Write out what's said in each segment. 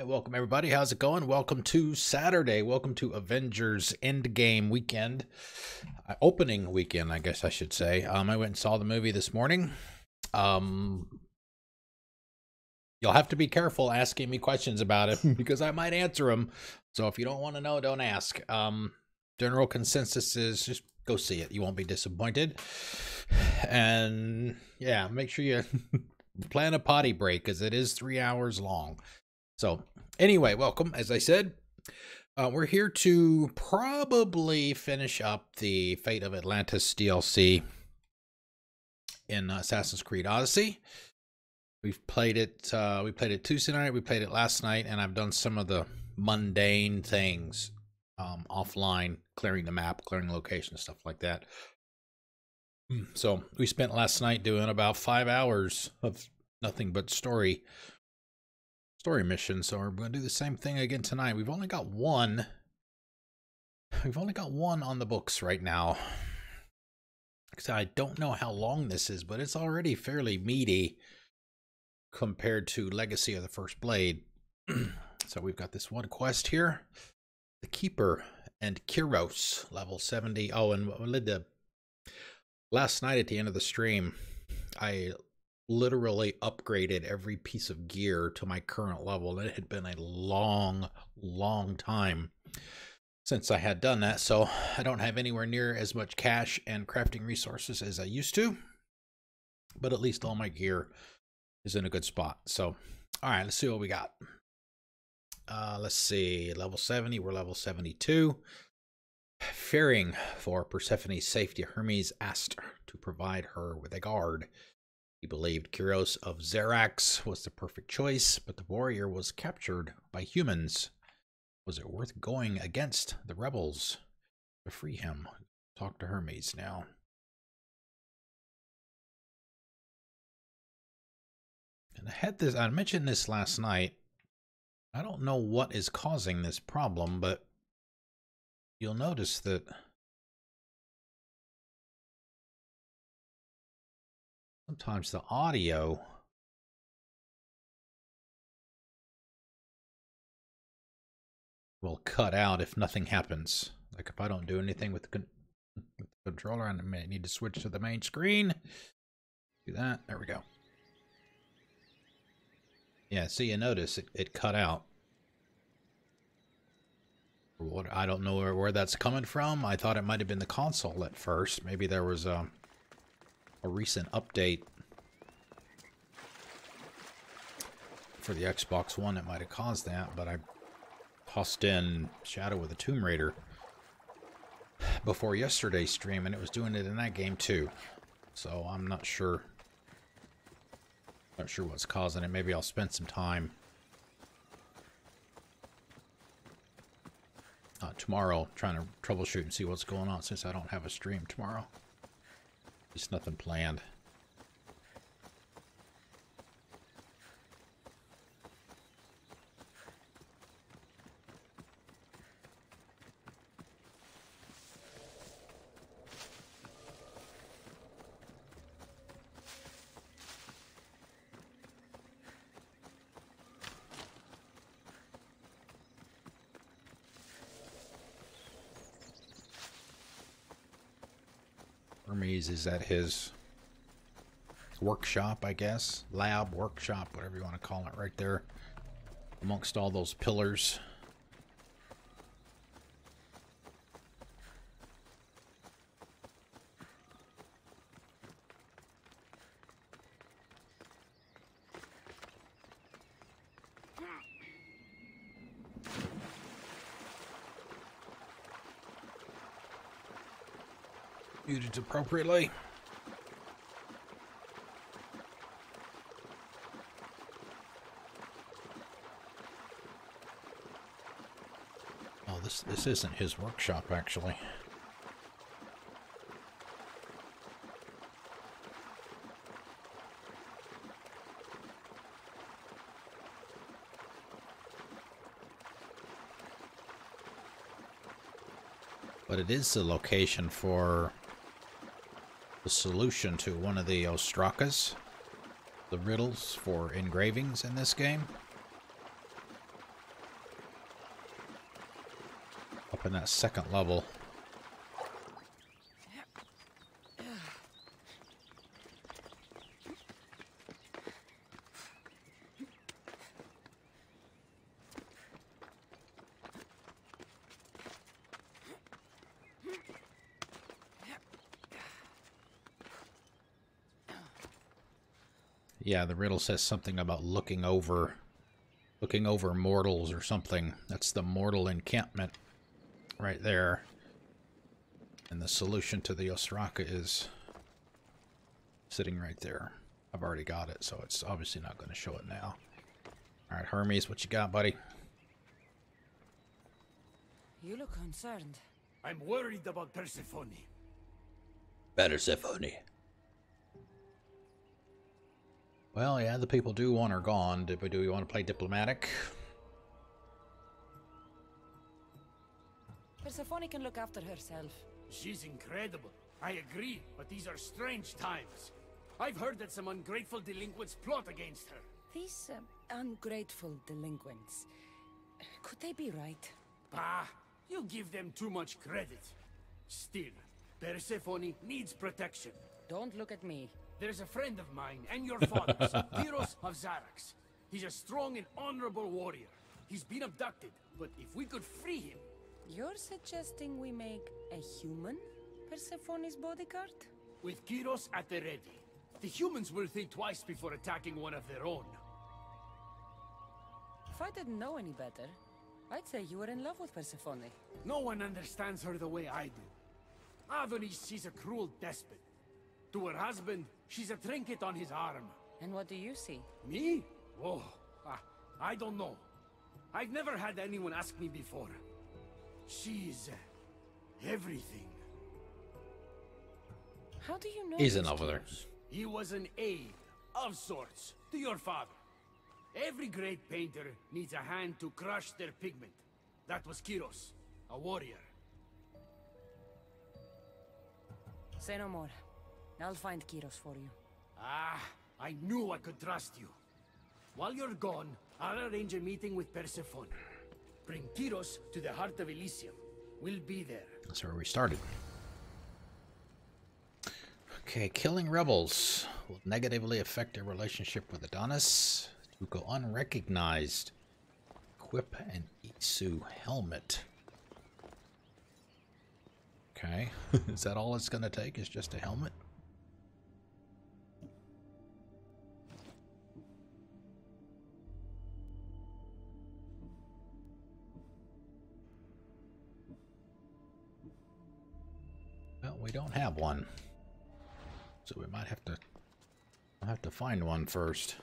Hey, welcome everybody. How's it going? Welcome to Saturday. Welcome to Avengers Endgame weekend. Opening weekend, I guess I should say. I went and saw the movie this morning. You'll have to be careful asking me questions about it because I might answer them. So if you don't want to know, don't ask. General consensus is just go see it. You won't be disappointed. And yeah, make sure you plan a potty break because it is 3 hours long. So anyway, welcome. As I said, we're here to probably finish up the Fate of Atlantis DLC in Assassin's Creed Odyssey. We've played it. We played it Tuesday night. We played it last night, and I've done some of the mundane things offline, clearing the map, clearing location, stuff like that. So we spent last night doing about 5 hours of nothing but story mission. So we're going to do the same thing again tonight. We've only got one on the books right now. So I don't know how long this is, but it's already fairly meaty compared to Legacy of the First Blade. So we've got this one quest here, the Keeper and Kyros, level 70. Oh, and last night at the end of the stream, I literally upgraded every piece of gear to my current level. It had been a long time since I had done that, so I don't have anywhere near as much cash and crafting resources as I used to, but at least all my gear is in a good spot. So all right, let's see what we got. Let's see, level 70, we're level 72. Fearing for Persephone's safety, Hermes asked to provide her with a guard. He believed Kyros of Xerax was the perfect choice, but the warrior was captured by humans. Was it worth going against the rebels to free him? Talk to Hermes now. And I mentioned this last night. I don't know what is causing this problem, but you'll notice that sometimes the audio will cut out if nothing happens. Like if I don't do anything with the controller, I may need to switch to the main screen. Do that. There we go. Yeah, see, you notice it cut out. What, I don't know where that's coming from. I thought it might have been the console at first. Maybe there was a recent update for the Xbox One that might have caused that, but I tossed in Shadow of the Tomb Raider before yesterday's stream, and it was doing it in that game too. So I'm not sure. Not sure what's causing it. Maybe I'll spend some time tomorrow trying to troubleshoot and see what's going on, since I don't have a stream tomorrow. Just nothing planned. Hermes is at his workshop, I guess. Lab, workshop, whatever you want to call it, right there amongst all those pillars. Muted appropriately. Oh, this isn't his workshop, actually. But it is the location for the solution to one of the ostrakas, the riddles for engravings in this game. up in that second level. Yeah, the riddle says something about looking over mortals or something. That's the mortal encampment right there. And the solution to the Ostraka is sitting right there. I've already got it, so it's obviously not going to show it now. Alright, Hermes, what you got, buddy? You look concerned. I'm worried about Persephone. Persephone. Well, yeah, the people do want her gone. Do we want to play diplomatic? Persephone can look after herself. She's incredible. I agree, but these are strange times. I've heard that some ungrateful delinquents plot against her. These ungrateful delinquents. Could they be right? Bah, you give them too much credit. Still, Persephone needs protection. Don't look at me. There's a friend of mine and your father's, Kyros of Xarax. He's a strong and honorable warrior. He's been abducted, but if we could free him... You're suggesting we make a human Persephone's bodyguard? With Kyros at the ready, the humans will think twice before attacking one of their own. If I didn't know any better, I'd say you were in love with Persephone. No one understands her the way I do. Adonis, she's a cruel despot. To her husband, she's a trinket on his arm. And what do you see? Me? Oh, I don't know. I've never had anyone ask me before. She's everything. How do you know? He's in love with her. He was an aide, of sorts, to your father. Every great painter needs a hand to crush their pigment. That was Kyros, a warrior. Say no more. I'll find Kyros for you. Ah, I knew I could trust you. While you're gone, I'll arrange a meeting with Persephone. Bring Kyros to the heart of Elysium. We'll be there. That's where we started. Okay, killing rebels will negatively affect their relationship with Adonis to go unrecognized. Equip an Itsu helmet. Okay, is that all it's going to take? Is just a helmet? Well, we don't have one, so we might have to find one first.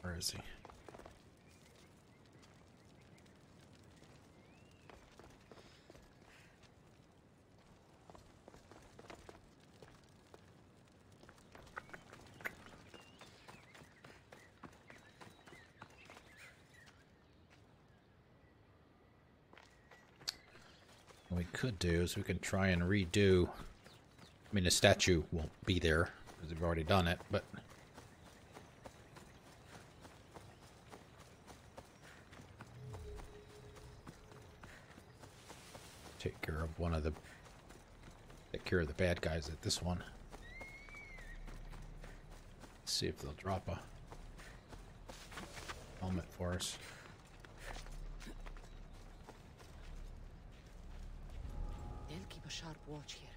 Where is he? What we could do is we can try and redo. I mean, the statue won't be there because we've already done it, but take care of the bad guys at this one. Let's see if they'll drop a helmet for us. They'll keep a sharp watch here.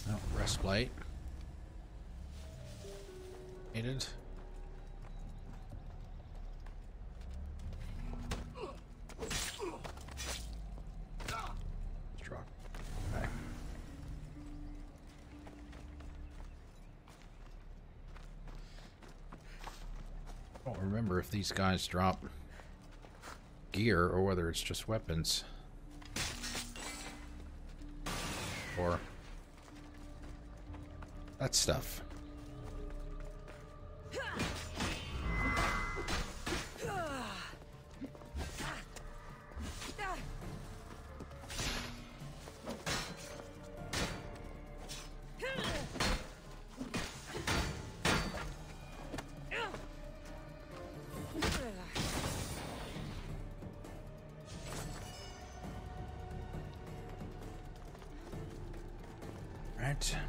Oh, breastplate. Needed. I don't remember if these guys drop gear or whether it's just weapons. Or that stuff. Right. I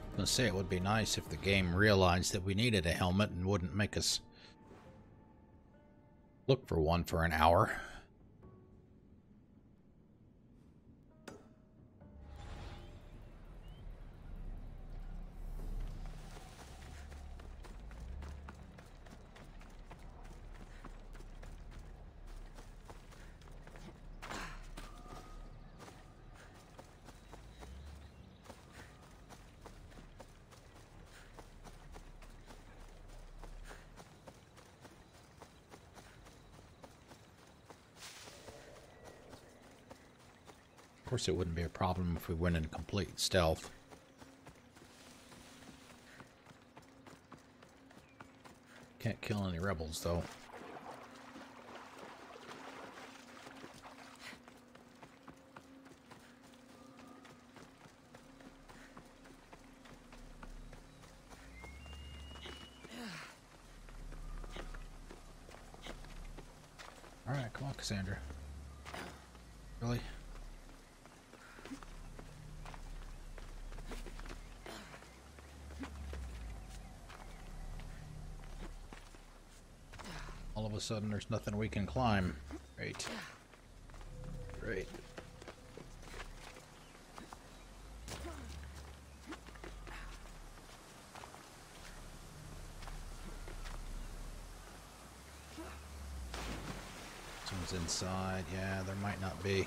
was gonna say it would be nice if the game realized that we needed a helmet and wouldn't make us look for one for an hour. Of course, it wouldn't be a problem if we went in complete stealth. Can't kill any rebels, though. All right, come on, Cassandra. Really? All of a sudden, there's nothing we can climb. Great. Great. Someone's inside. Yeah, there might not be.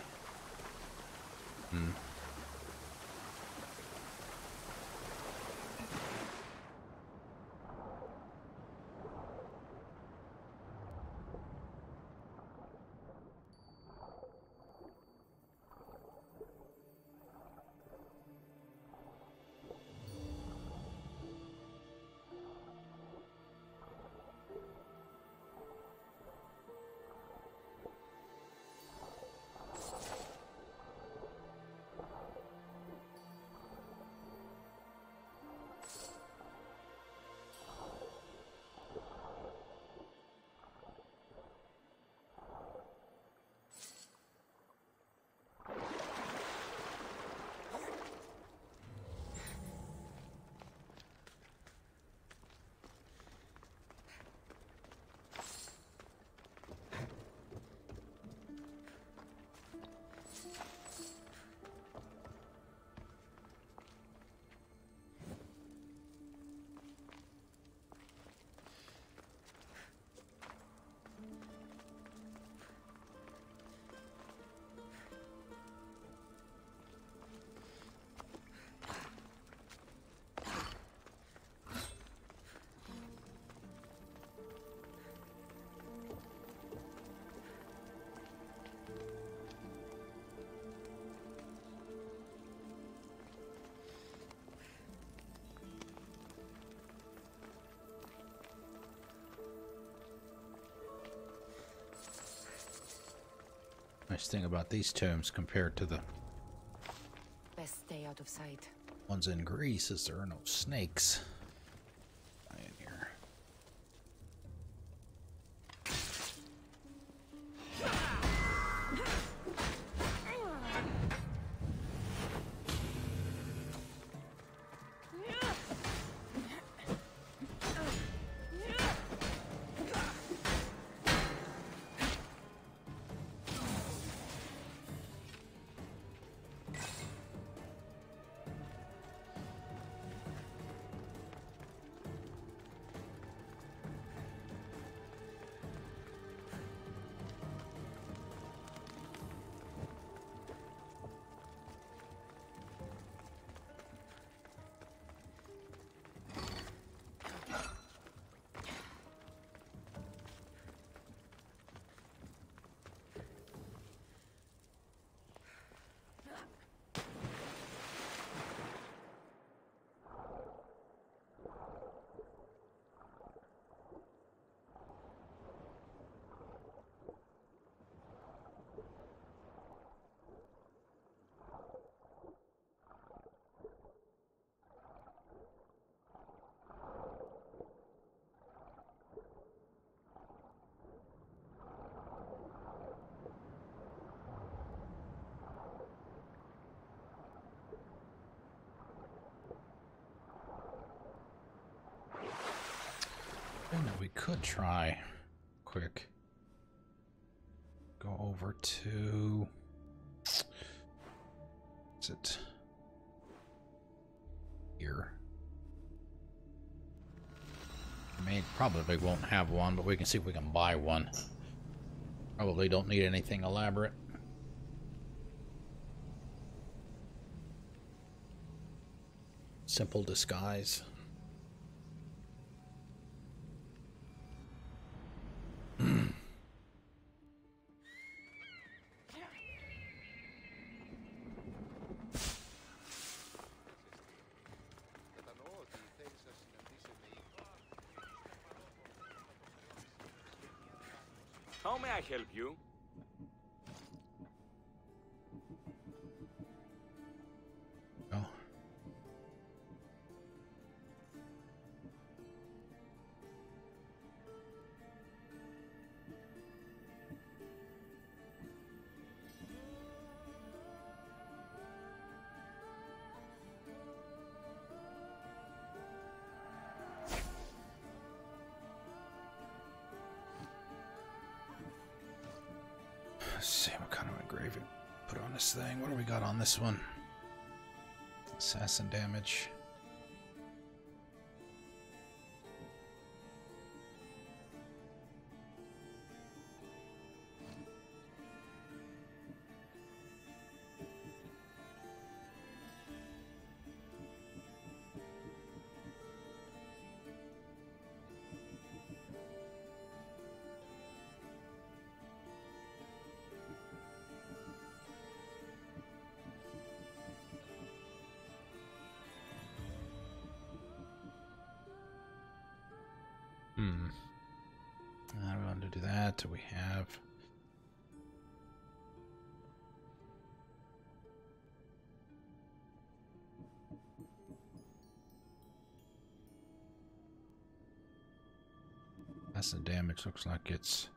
Nice thing about these tombs compared to the Best stay out of sight. ones in Greece is there are no snakes in here. thing that we could try quick. Go over to... Is it here? Probably won't have one, but we can see if we can buy one. Probably don't need anything elaborate. Simple disguise. How may I help you? Oh. Let's see what kind of engraving put on this thing. What do we got on this one? Assassin damage. I don't want to do that. We have that's the damage. Looks like it's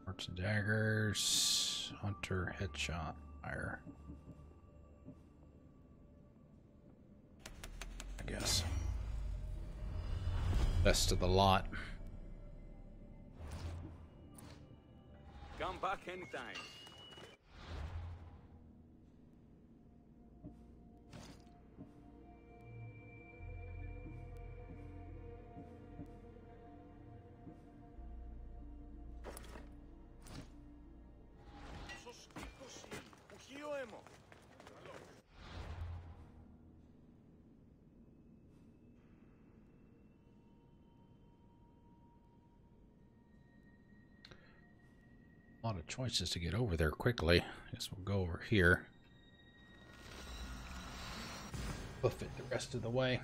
Arts and daggers, hunter, headshot, fire. I guess. Best of the lot. Come back anytime. A lot of choices to get over there quickly. Guess we'll go over here. Hoof it the rest of the way.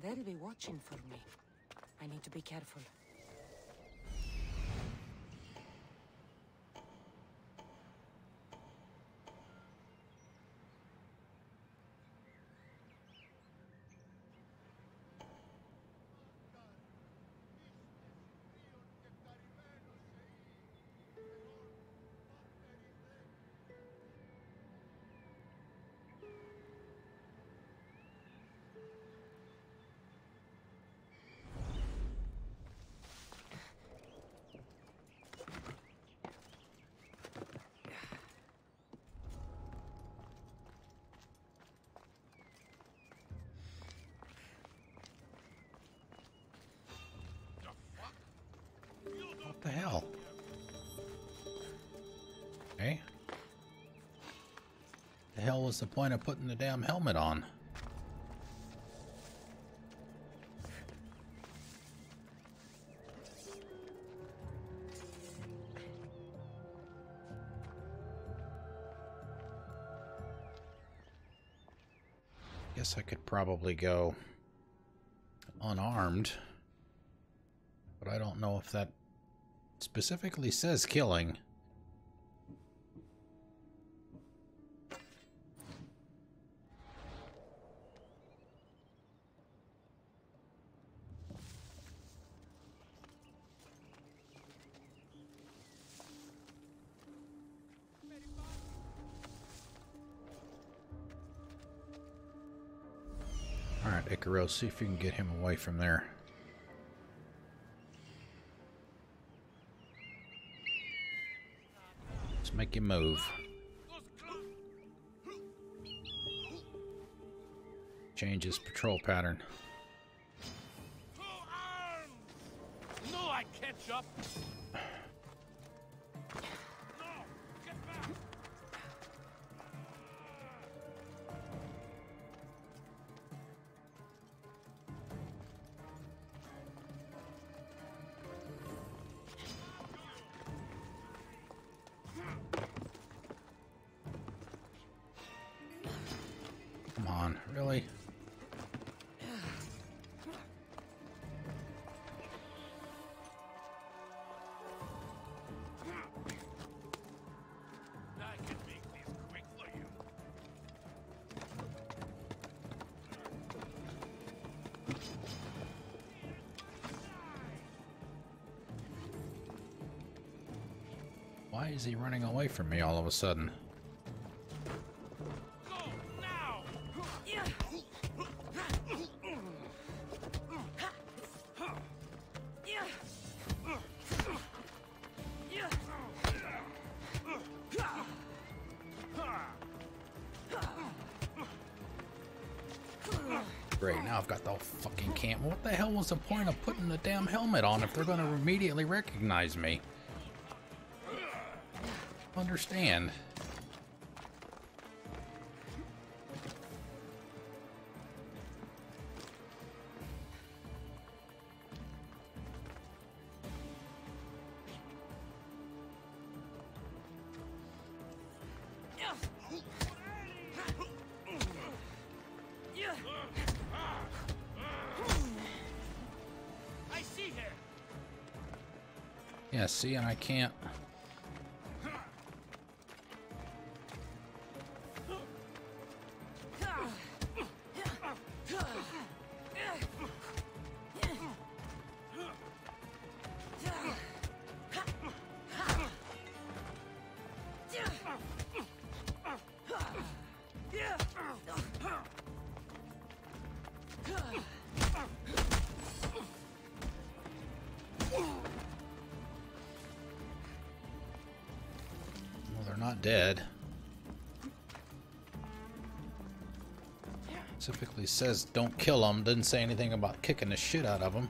They'll be watching for me. I need to be careful. What the hell? Okay. The hell was the point of putting the damn helmet on? Guess I could probably go unarmed, but I don't know if that specifically says killing. All right, Icaros, see if you can get him away from there. Let's make him move. Change his patrol pattern. No, I catch up. Come on, really? I can make this quick for you. Why is he running away from me all of a sudden? Go now. Great, now I've got the whole fucking camp. What the hell was the point of putting the damn helmet on if they're going to immediately recognize me? Understand. I see her. Yeah, see, and I can't. Well, they're not dead. Specifically says don't kill them. Didn't say anything about kicking the shit out of them.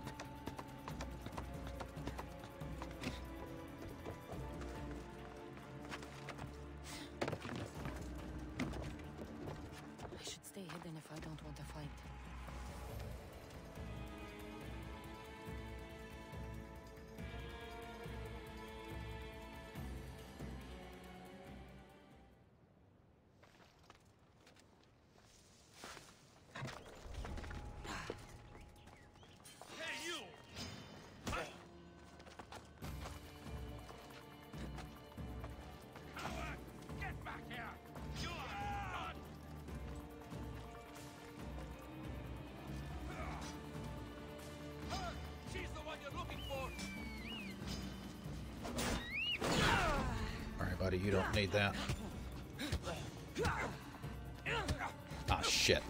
I should stay hidden if I don't want to fight. buddy. You don't need that. Ah, shit.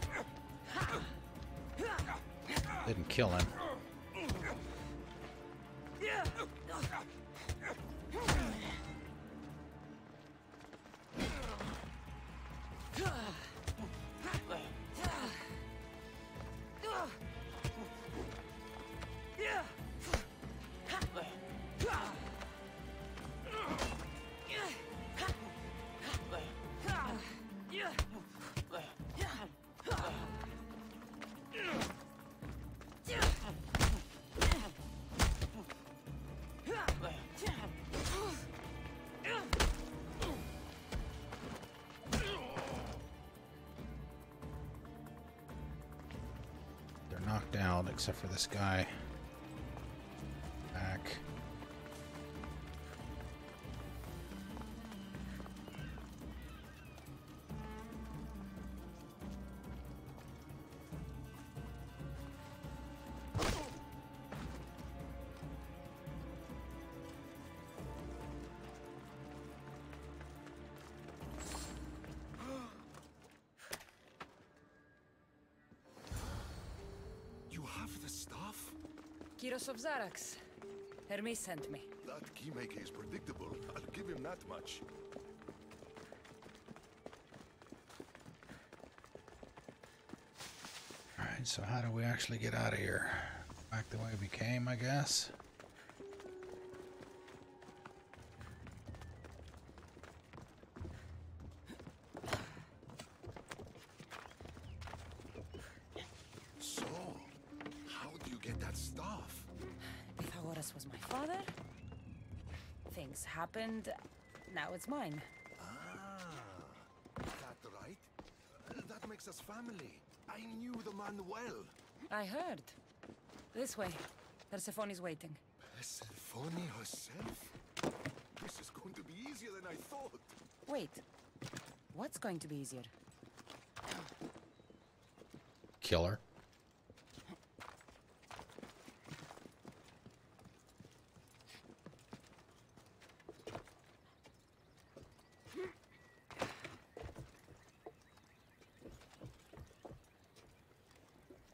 Didn't kill him. Knocked out, except for this guy. Back. Kyros of Zarax. Hermes sent me. That keymaker is predictable. I'll give him that much. Alright, so how do we actually get out of here? Back the way we came, I guess. Was my father. Things happened. Now it's mine. Ah, that right? That makes us family. I knew the man well. I heard. This way. Persephone's waiting. Persephone herself? This is going to be easier than I thought. Wait. What's going to be easier? Killer.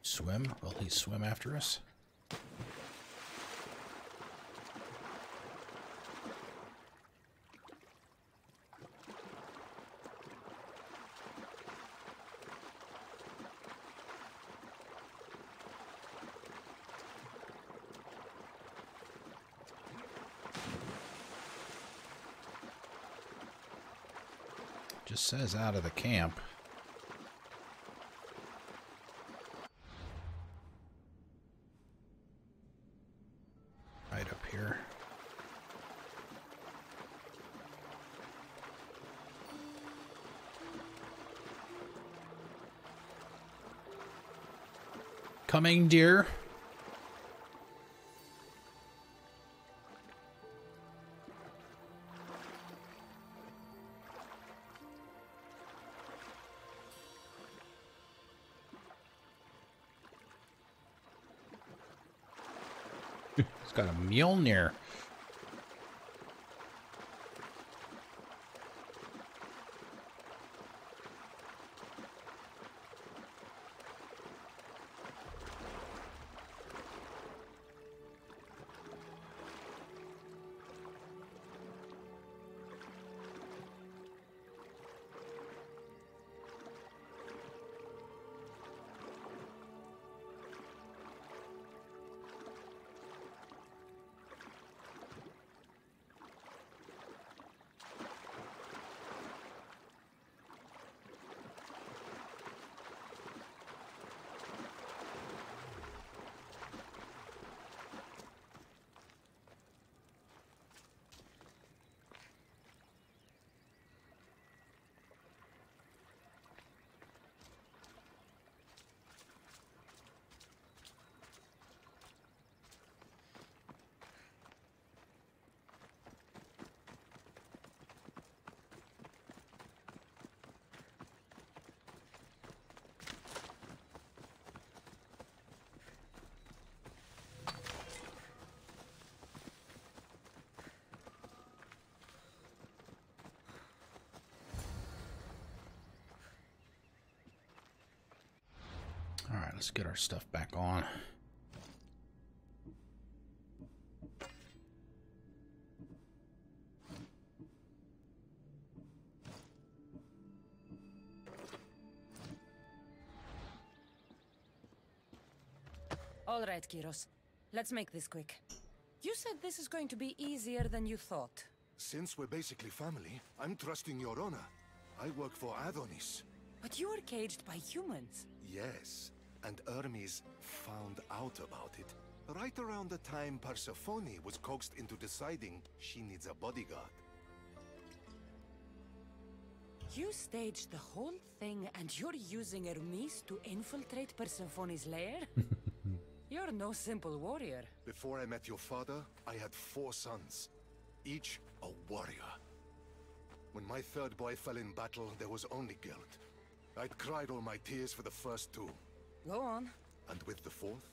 Swim? Will he swim after us? Just says out of the camp. Right up here. Coming, dear. It's got a Mjolnir. let's get our stuff back on. All right, Kyros. Let's make this quick. You said this is going to be easier than you thought. Since we're basically family, I'm trusting your honor. I work for Adonis. But you were caged by humans. Yes, and Hermes found out about it. Right around the time Persephone was coaxed into deciding she needs a bodyguard. You staged the whole thing and you're using Hermes to infiltrate Persephone's lair? You're no simple warrior. Before I met your father, I had 4 sons, each a warrior. When my third boy fell in battle, there was only guilt. I'd cried all my tears for the first 2. Go on. And with the 4th,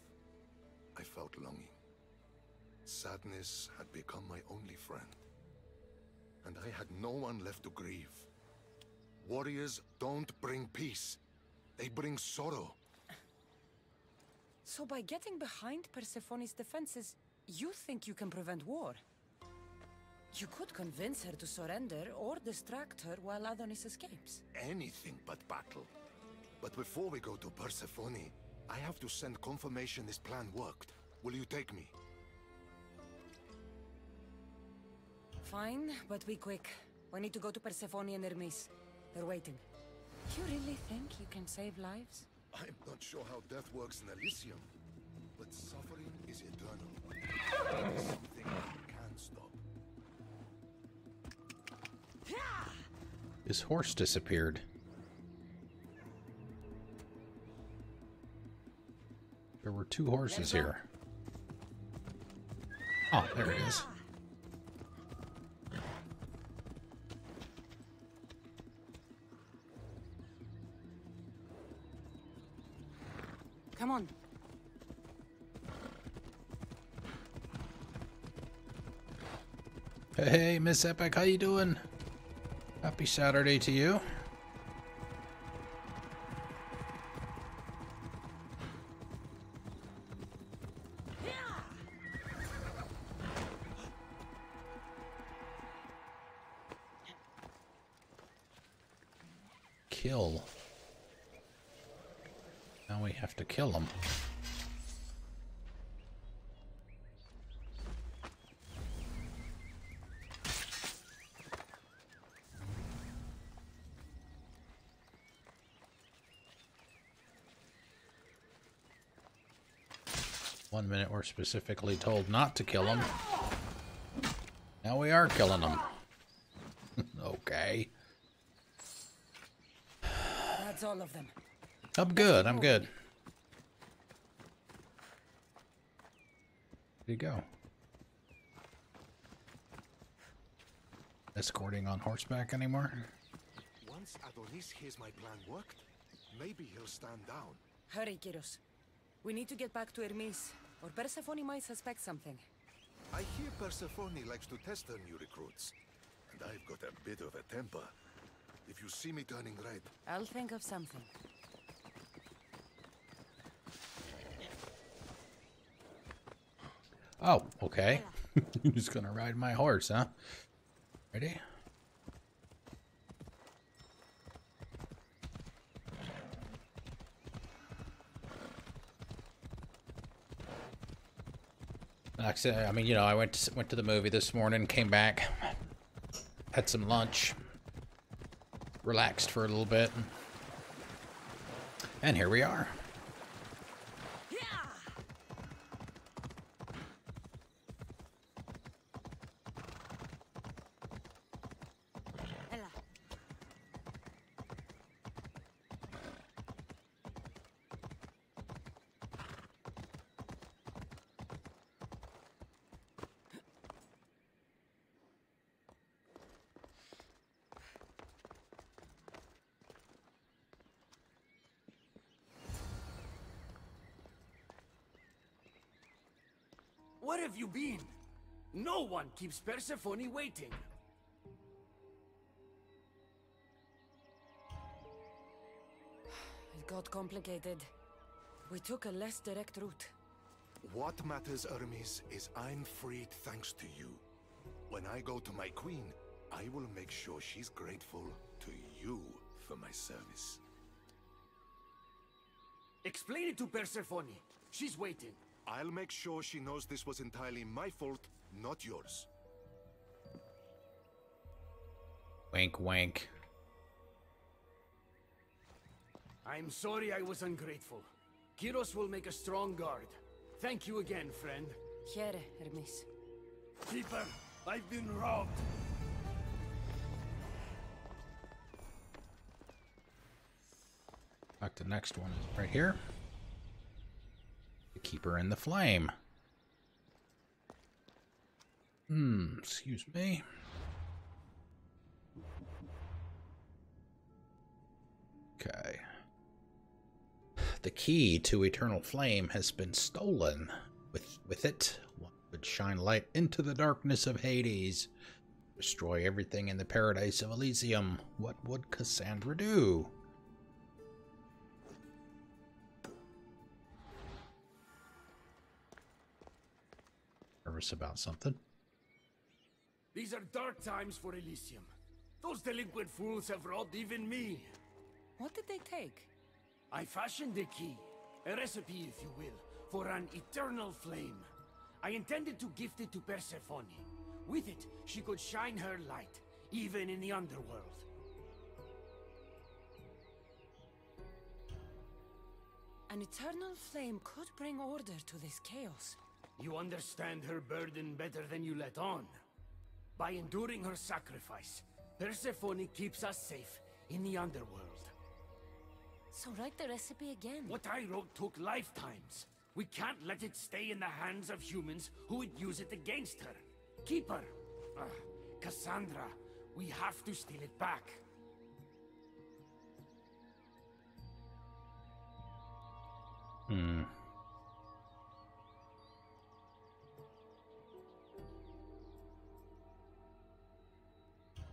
I felt longing. Sadness had become my only friend. And I had no one left to grieve. Warriors don't bring peace. They bring sorrow. So by getting behind Persephone's defenses, you think you can prevent war? You could convince her to surrender or distract her while Adonis escapes. Anything but battle. But before we go to Persephone, I have to send confirmation this plan worked. Will you take me? Fine, but be quick. We need to go to Persephone and Hermes. They're waiting. You really think you can save lives? I'm not sure how death works in Elysium, but suffering is eternal. It is something I can't stop. His horse disappeared. There were 2 horses here. Oh, there it is. Come on. Hey, Miss Epic, how you doing? Happy Saturday to you. Kill. Now we have to kill him. One minute we're specifically told not to kill him. Now we are killing him. Okay. That's all of them. I'm good, I'm good. Where'd he go? Escorting on horseback anymore? Once Adonis hears my plan worked, maybe he'll stand down. Hurry, Kyros. We need to get back to Hermes, or Persephone might suspect something. I hear Persephone likes to test her new recruits, and I've got a bit of a temper. If you see me turning red, I'll think of something. Oh, okay. You're just gonna ride my horse, huh? Ready? I mean, you know, I went to the movie this morning, came back, had some lunch, relaxed for a little bit, and here we are. Where have you been? No one keeps Persephone waiting. It got complicated. We took a less direct route. What matters, Hermes, is I'm freed thanks to you. When I go to my queen, I will make sure she's grateful to you for my service. Explain it to Persephone. She's waiting. I'll make sure she knows this was entirely my fault, not yours. Wink, wink. I'm sorry I was ungrateful. Kyros will make a strong guard. Thank you again, friend. Here, Hermes. Keeper, I've been robbed. Back to the next one is right here. The Keeper and the Flame. Excuse me. Okay. The key to eternal flame has been stolen. With it, one would shine light into the darkness of Hades. Destroy everything in the paradise of Elysium. What would Cassandra do? Nervous about something. These are dark times for Elysium. Those delinquent fools have robbed even me. What did they take? I fashioned a key, a recipe if you will, for an eternal flame. I intended to gift it to Persephone. With it, she could shine her light, even in the underworld. An eternal flame could bring order to this chaos. You understand her burden better than you let on. By enduring her sacrifice, Persephone keeps us safe in the underworld. So write the recipe again. What I wrote took lifetimes. We can't let it stay in the hands of humans who would use it against her. Keeper, Cassandra, we have to steal it back.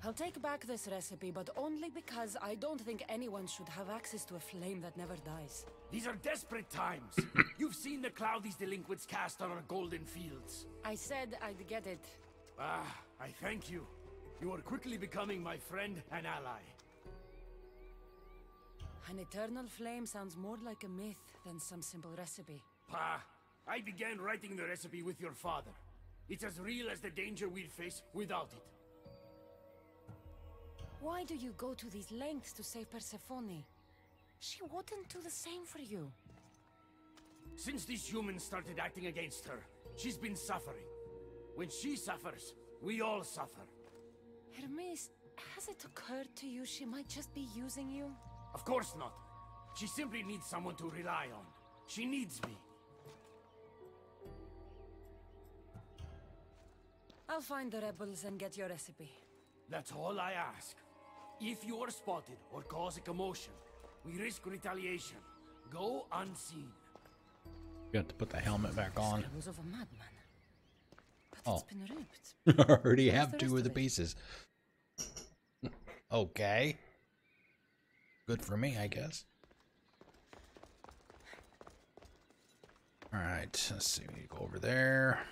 I'll take back this recipe, but only because I don't think anyone should have access to a flame that never dies. These are desperate times. You've seen the cloud these delinquents cast on our golden fields. I said I'd get it. I thank you. You are quickly becoming my friend and ally. An eternal flame sounds more like a myth than some simple recipe. I began writing the recipe with your father. It's as real as the danger we'd face without it. Why do you go to these lengths to save Persephone? She wouldn't do the same for you. Since these humans started acting against her, she's been suffering. When she suffers, we all suffer. Hermes, has it occurred to you she might just be using you? Of course not. She simply needs someone to rely on. She needs me. I'll find the rebels and get your recipe. That's all I ask. If you are spotted or cause a commotion, we risk retaliation. Go unseen. You have to put the helmet back on. Scales of a madman. But Oh. it's been ripped. I already Where's have the two rest of the of it? pieces. Okay. Good for me, I guess. Alright, let's see. We go over there.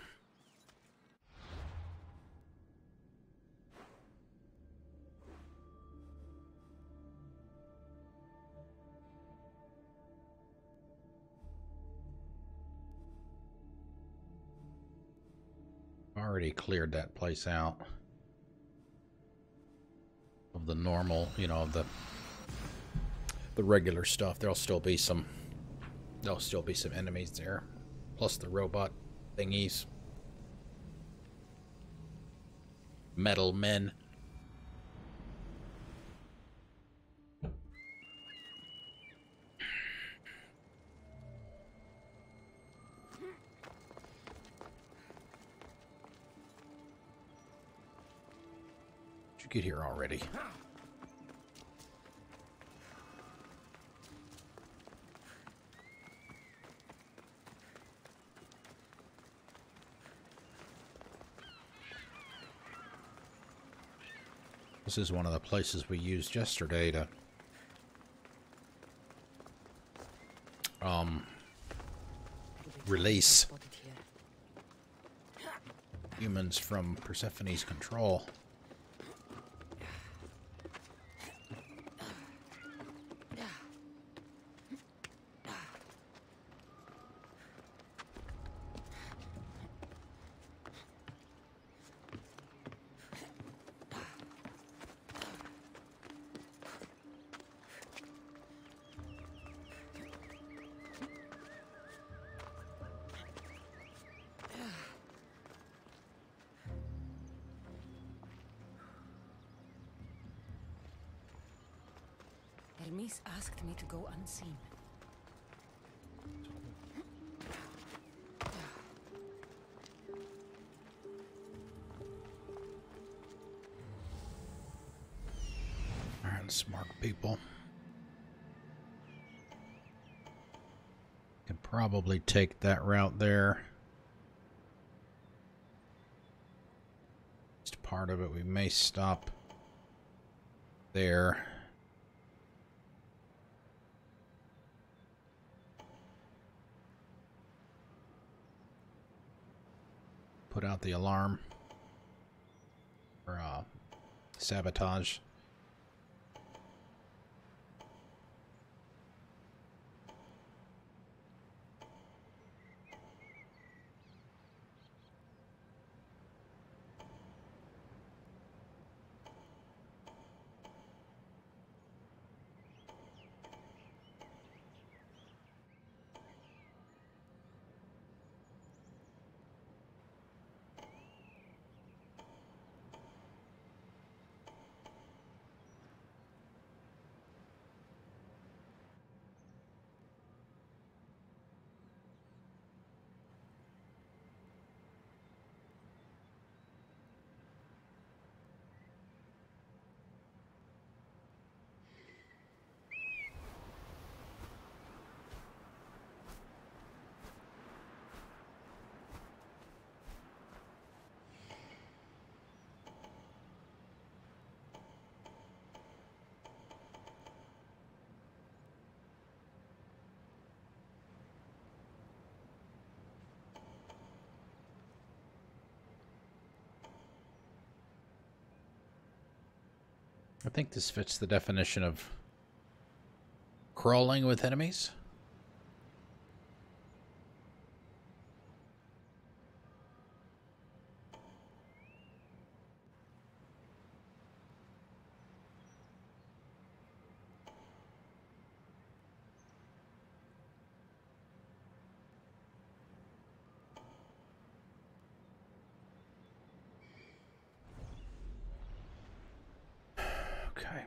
Already cleared that place out of the normal, you know, the regular stuff. There'll still be some enemies there, plus the robot thingies, metal men. Get here already. This is one of the places we used yesterday to release Put it here. humans from Persephone's control. Hermes asked me to go unseen. Alright, smart people. Can probably take that route there. Just part of it. We may stop there. Put out the alarm for sabotage. I think this fits the definition of crawling with enemies. Okay.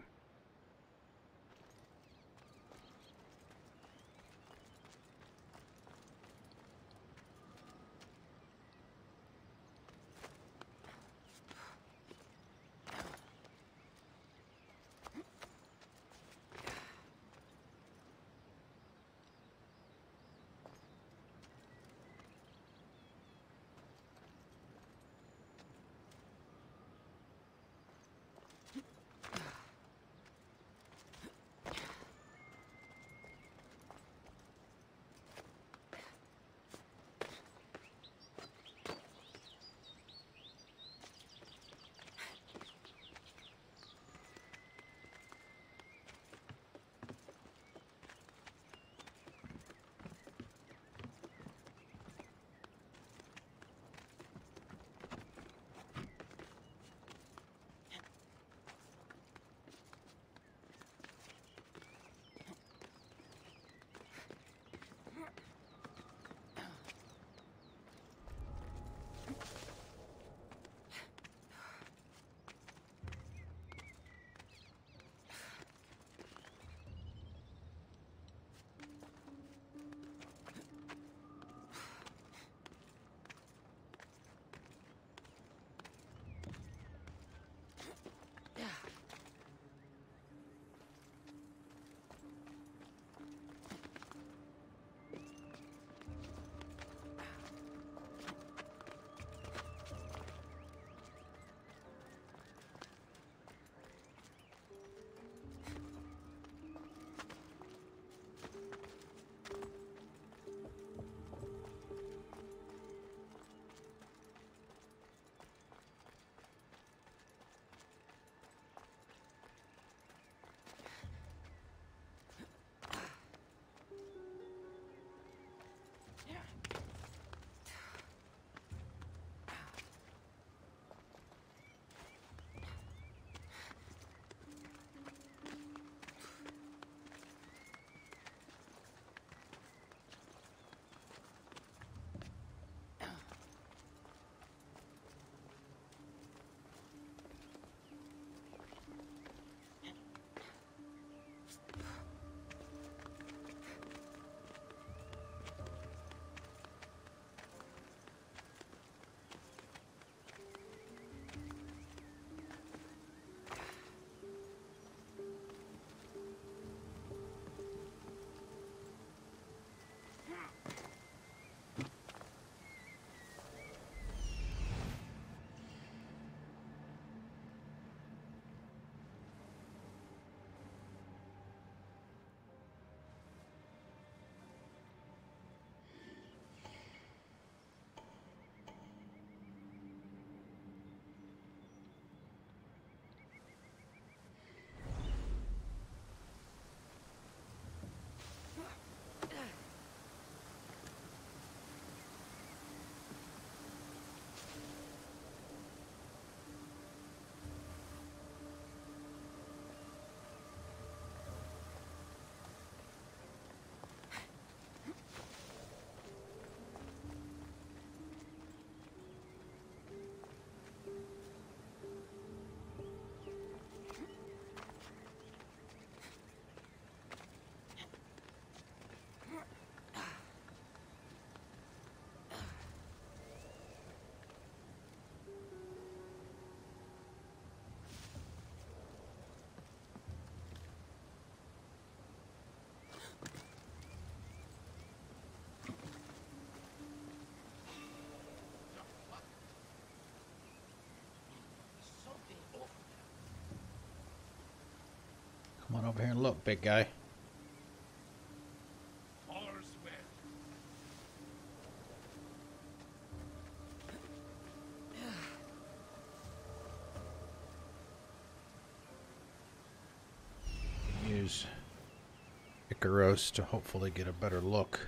here and look, big guy. All's well. Use Kyros to hopefully get a better look.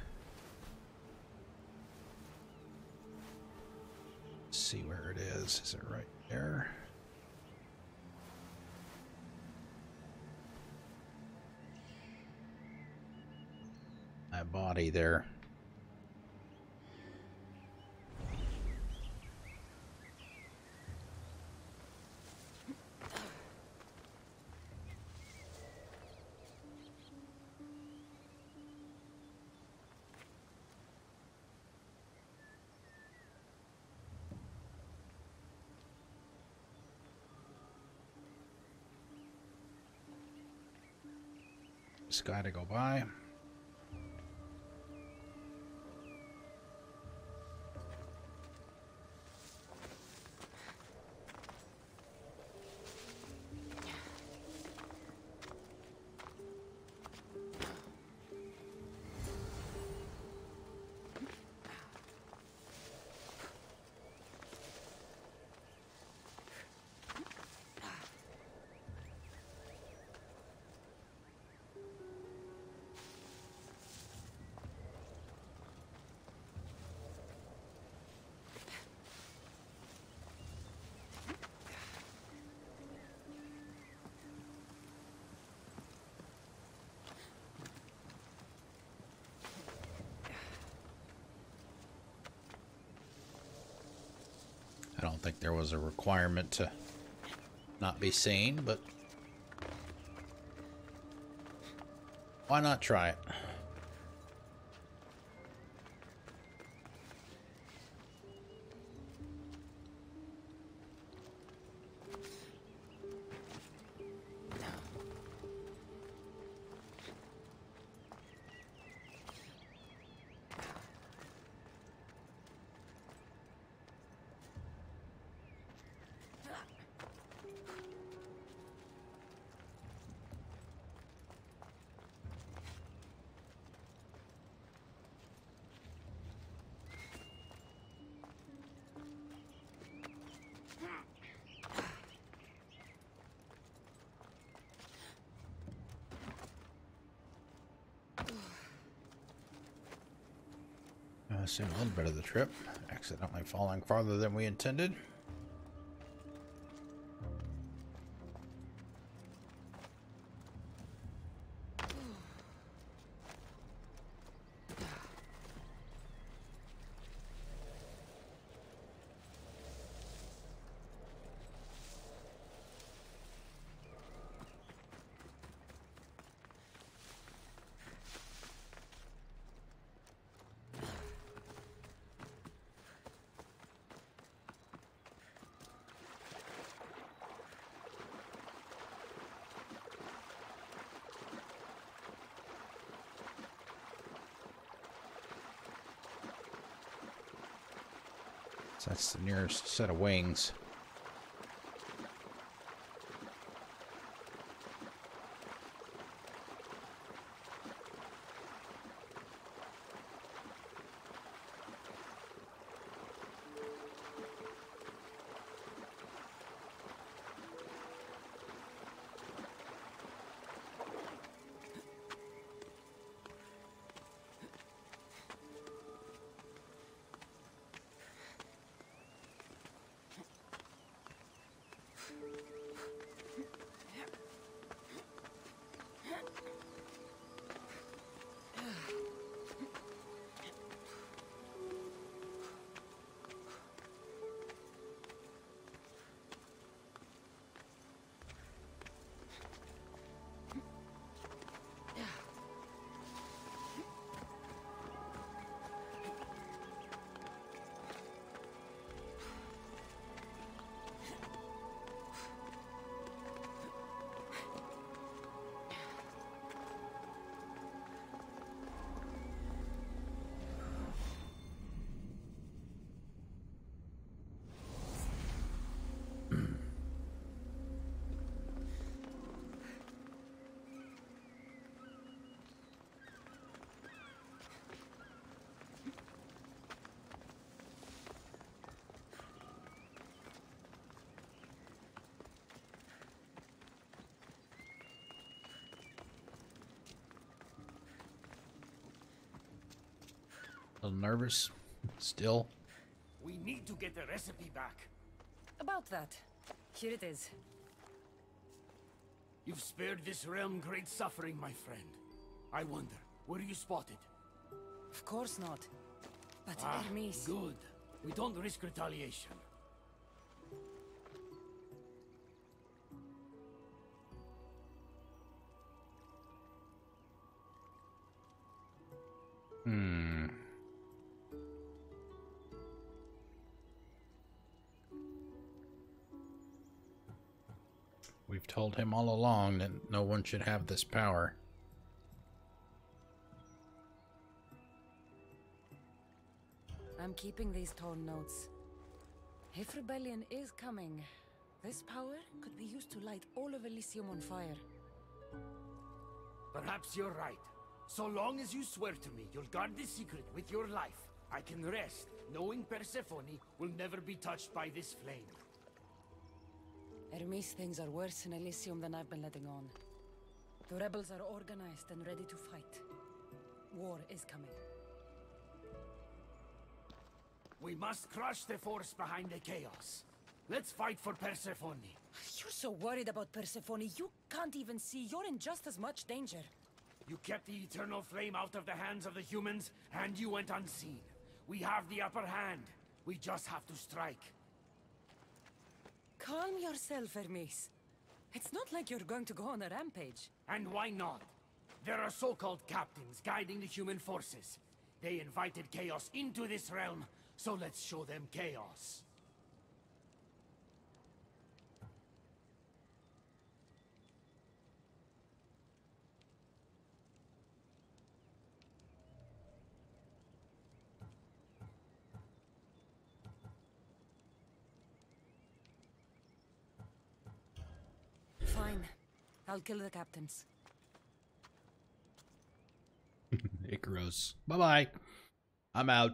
Let's see where it is. Is it right there? That body there. This guy to go by. I don't think there was a requirement to not be seen, but why not try it? Seen a little bit of the trip, accidentally falling farther than we intended. So that's the nearest set of wings. A little nervous. Still. We need to get the recipe back. About that. Here it is. You've spared this realm great suffering, my friend. I wonder, were you spotted? Of course not. But Hermes... Good. We don't risk retaliation. We've told him all along that no one should have this power. I'm keeping these torn notes. If rebellion is coming, this power could be used to light all of Elysium on fire. Perhaps you're right. So long as you swear to me you'll guard this secret with your life, I can rest knowing Persephone will never be touched by this flame. Hermes things are worse in Elysium than I've been letting on. The rebels are organized and ready to fight. War is coming. We must crush the force behind the chaos. Let's fight for Persephone. You're so worried about Persephone, you can't even see you're in just as much danger. You kept the eternal flame out of the hands of the humans, and you went unseen. We have the upper hand. We just have to strike. Calm yourself, Hermes. It's not like you're going to go on a rampage. And why not? There are so-called captains guiding the human forces. They invited chaos into this realm, so let's show them chaos. Fine. I'll kill the captains. Icaros. Bye-bye. I'm out.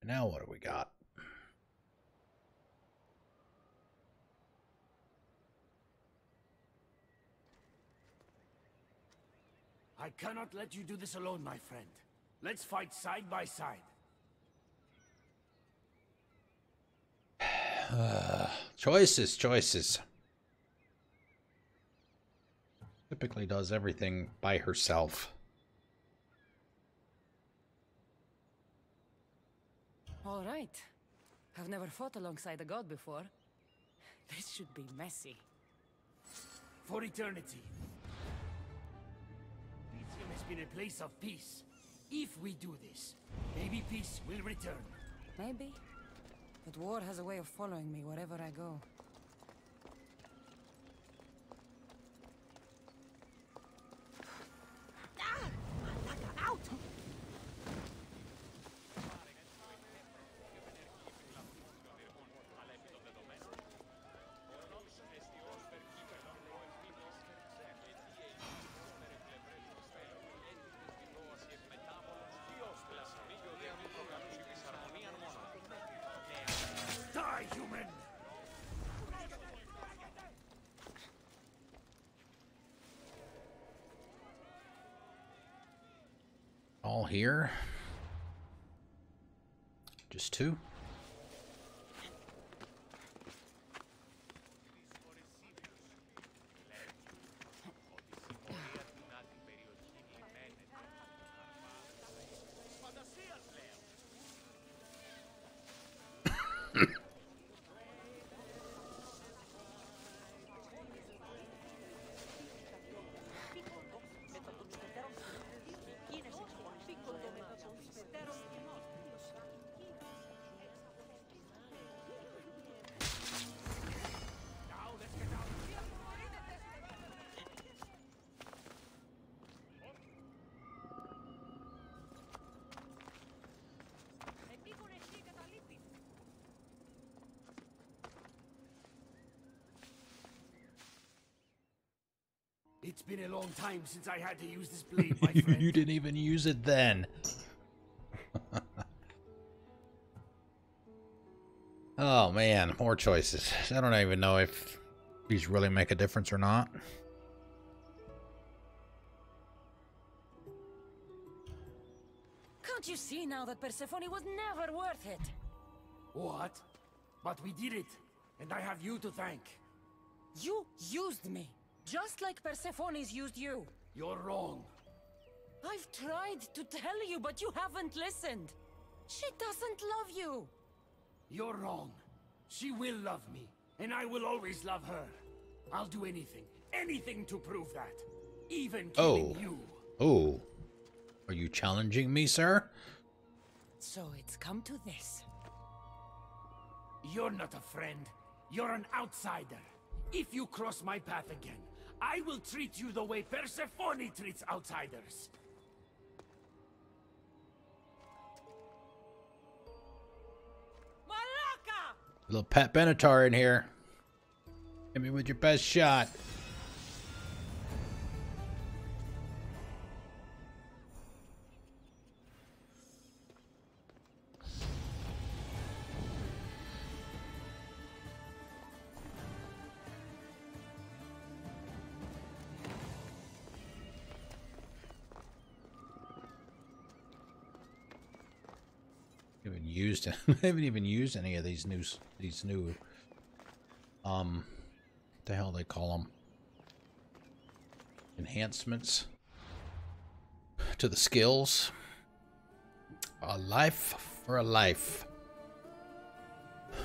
Now what do we got? I cannot let you do this alone, my friend. Let's fight side by side. Choices, choices. Typically does everything by herself. All right. I've never fought alongside a god before. This should be messy. For eternity. Elysium has been a place of peace. If we do this, maybe peace will return. Maybe. But war has a way of following me wherever I go. Die, human! All here. Just two. It's been a long time since I had to use this blade, my friend. You didn't even use it then. Oh man, more choices. I don't even know if these really make a difference or not. Can't you see now that Persephone was never worth it? What? But we did it, and I have you to thank. You used me, just like Persephone's used you. You're wrong. I've tried to tell you, but you haven't listened. She doesn't love you. You're wrong. She will love me, and I will always love her. I'll do anything, anything to prove that. Even killing you. Oh. Are you challenging me, sir? So it's come to this. You're not a friend. You're an outsider. If you cross my path again, I will treat you the way Persephone treats outsiders. Malaka! Little Pat Benatar in here. Hit me with your best shot. I haven't even used any of these new the hell they call them, enhancements to the skills. A life for a life.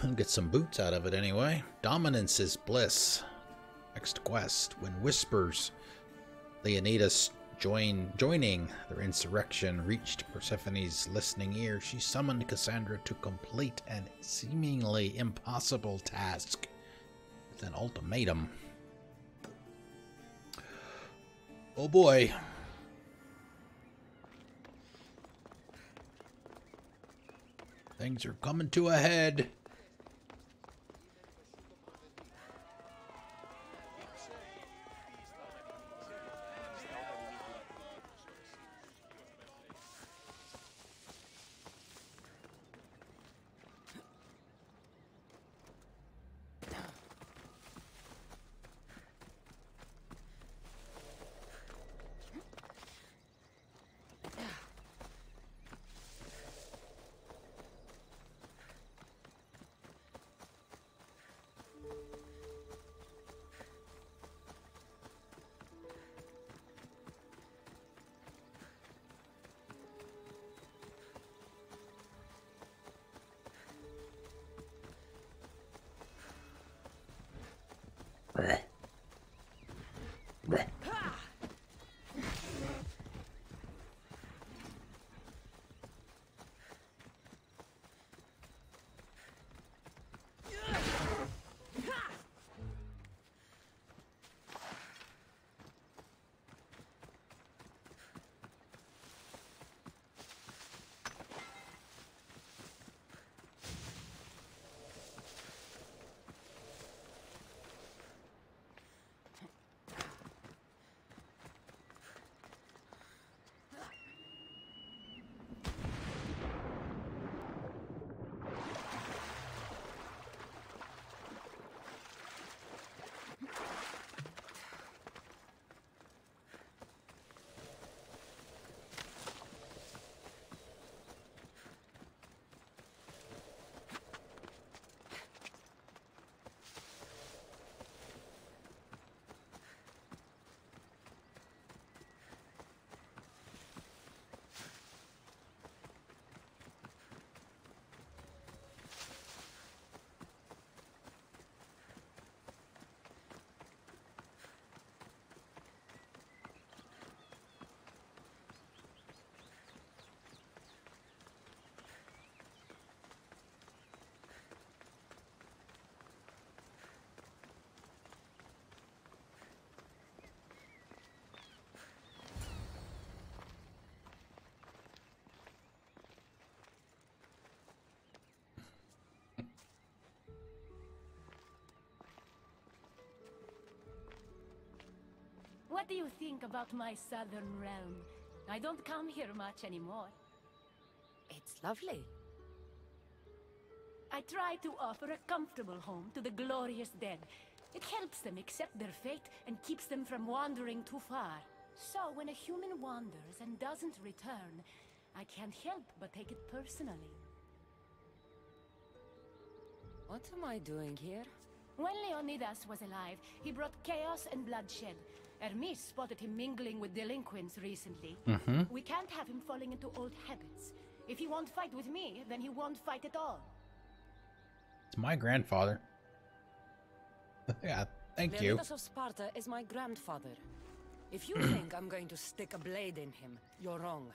I'll get some boots out of it anyway. Dominance is bliss. Next quest: when whispers Leonidas joining their insurrection reached Persephone's listening ear, she summoned Cassandra to complete an seemingly impossible task with an ultimatum. Oh boy. Things are coming to a head. What do you think about my southern realm? I don't come here much anymore. It's lovely. I try to offer a comfortable home to the glorious dead. It helps them accept their fate and keeps them from wandering too far. So when a human wanders and doesn't return, I can't help but take it personally. What am I doing here? When Leonidas was alive, he brought chaos and bloodshed. Hermes spotted him mingling with delinquents recently. We can't have him falling into old habits. If he won't fight with me, then he won't fight at all. It's my grandfather. Yeah, thank you. Leonidas of Sparta is my grandfather. If you think I'm going to stick a blade in him, you're wrong.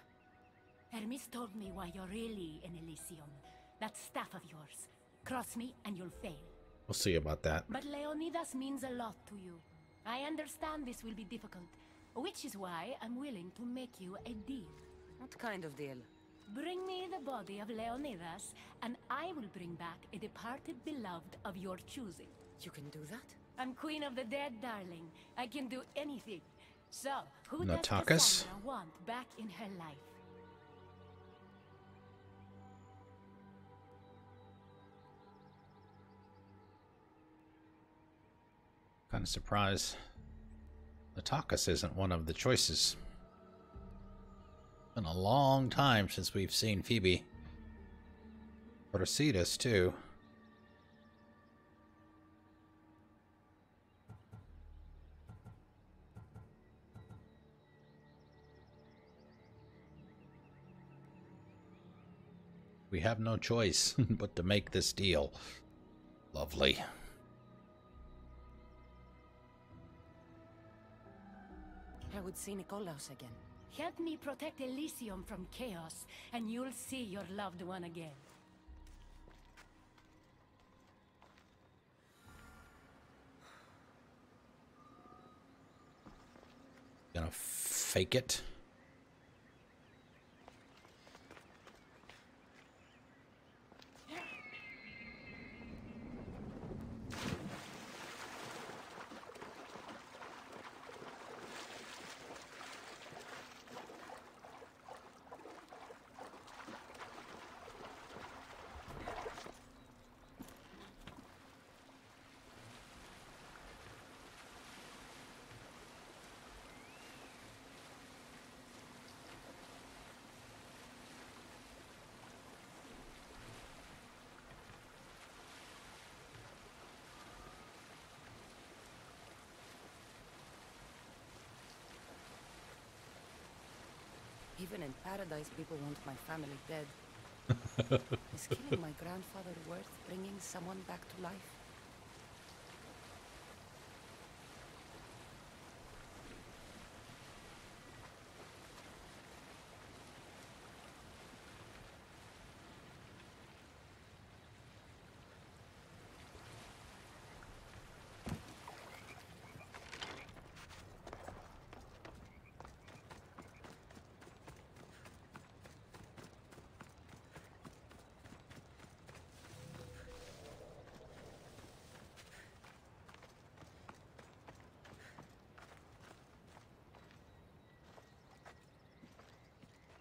Hermes told me why you're really in Elysium. That staff of yours. Cross me and you'll fail. We'll see about that. But Leonidas means a lot to you. I understand this will be difficult, which is why I'm willing to make you a deal. What kind of deal? Bring me the body of Leonidas, and I will bring back a departed beloved of your choosing. You can do that? I'm queen of the dead, darling. I can do anything. So, who Natakis? does Cassandra want back in her life? Kind of surprised Natakis isn't one of the choices. Been a long time since we've seen Phoebe. Perseus too. We have no choice but to make this deal. Lovely. I would see Nikolaos again. Help me protect Elysium from chaos, and you'll see your loved one again. Gonna fake it. Even in paradise, people want my family dead. Is killing my grandfather worth bringing someone back to life?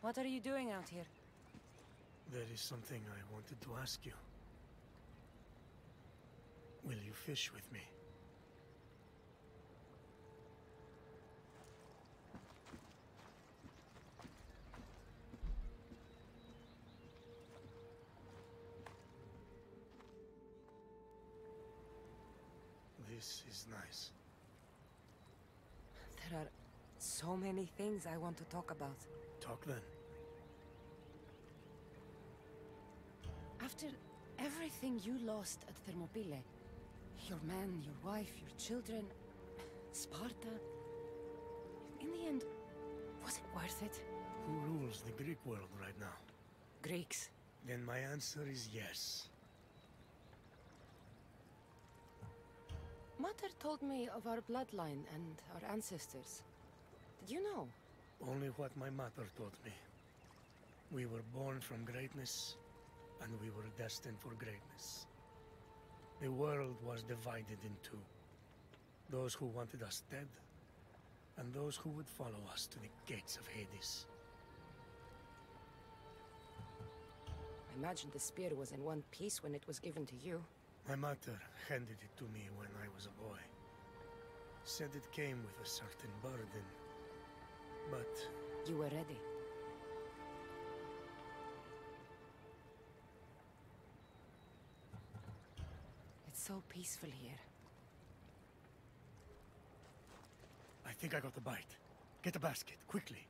What are you doing out here? There is something I wanted to ask you. Will you fish with me? This is nice. There are so many things I want to talk about. Talk then. After everything you lost at Thermopylae, your man, your wife, your children, Sparta, in the end, was it worth it? Who rules the Greek world right now? Greeks. Then my answer is yes. Mater told me of our bloodline and our ancestors. Did you know? Only what my mother taught me. We were born from greatness, and we were destined for greatness. The world was divided in two. Those who wanted us dead, and those who would follow us to the gates of Hades. I imagine the spear was in one piece when it was given to you. My mother handed it to me when I was a boy. Said it came with a certain burden, but You were ready. so peaceful here. I think I got the bite. Get a basket, quickly.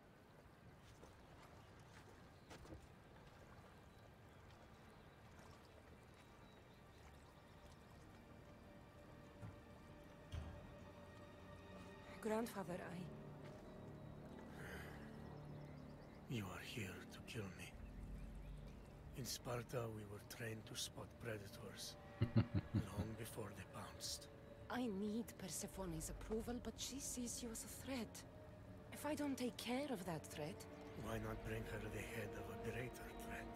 Grandfather, You are here to kill me. In Sparta, we were trained to spot predators long before they pounced. I need Persephone's approval, but she sees you as a threat. If I don't take care of that threat, Why not bring her the head of a greater threat?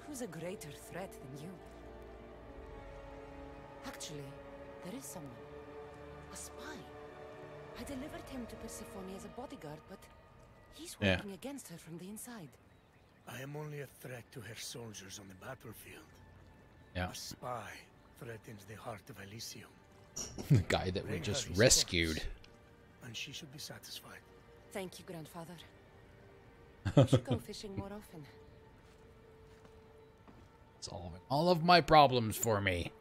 who's a greater threat than you? Actually, there is someone. A spy. I delivered him to Persephone as a bodyguard, but he's working against her from the inside. I am only a threat to her soldiers on the battlefield. Yeah. A spy threatens the heart of Elysium, The guy that we just rescued. and she should be satisfied. Thank you, Grandfather. We should go fishing more often. Solving all of my problems for me.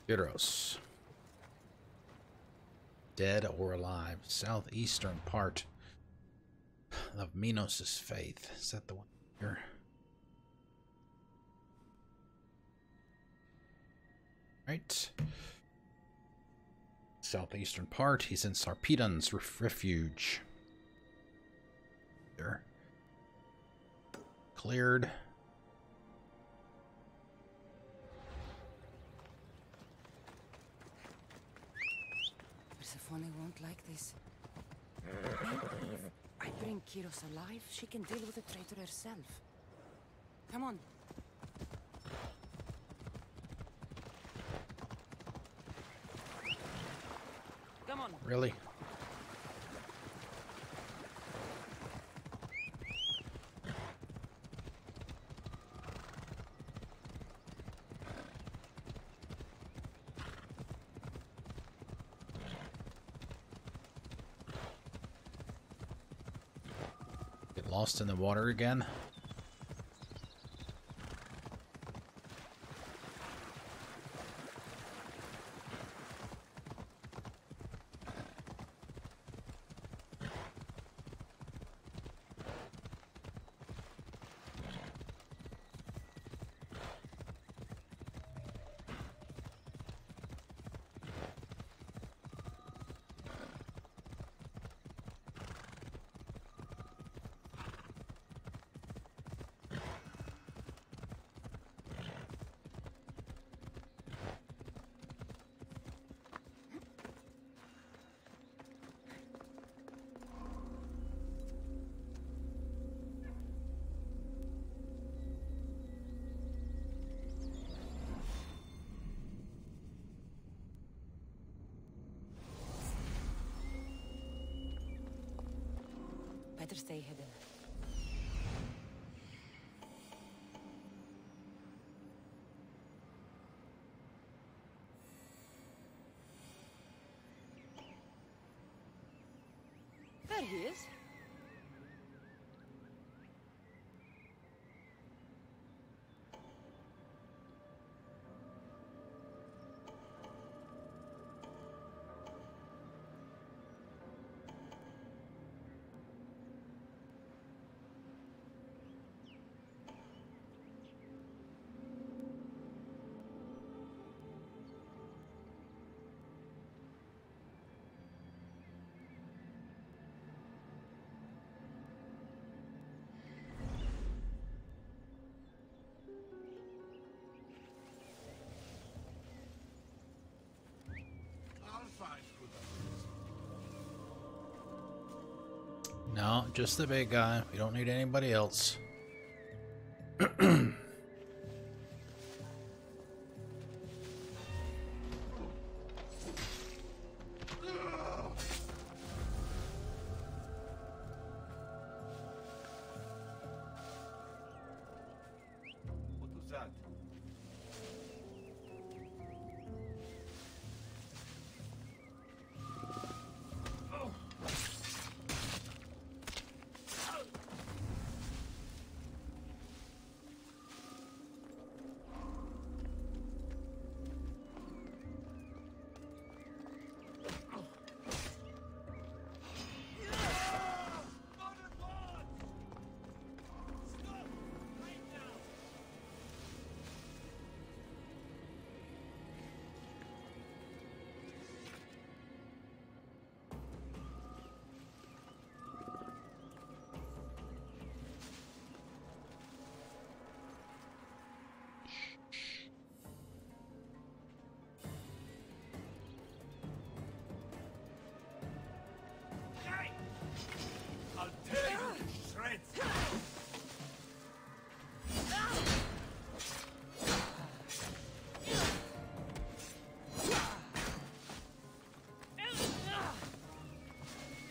Kyros. Dead or alive. Southeastern part of Minos' faith. Is that the one here? Right. Southeastern part. He's in Sarpedon's refuge. There. Cleared. Persephone won't like this. Maybe if I bring Kyros alive, she can deal with the traitor herself. Come on. Come on. Really? Get lost in the water again? Better stay hidden. There he is. No, just the big guy. We don't need anybody else. What was that?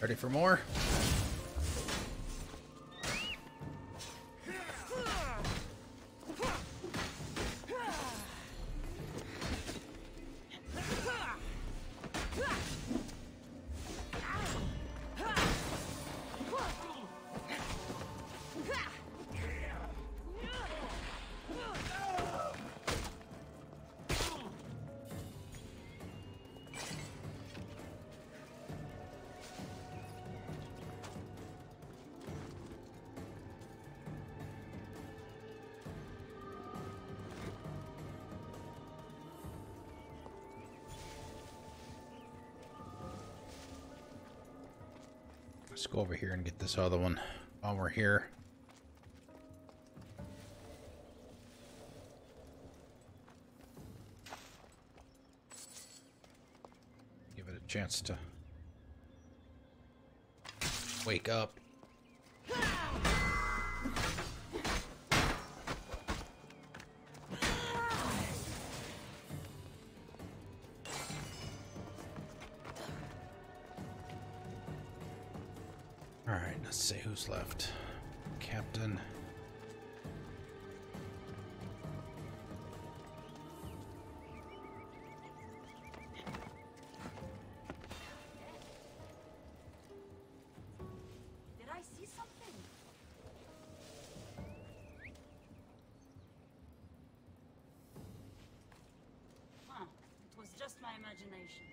Ready for more? Let's go over here and get this other one while we're here. Give it a chance to wake up. Alright, let's see who's left. Captain. Did I see something? Huh. It was just my imagination.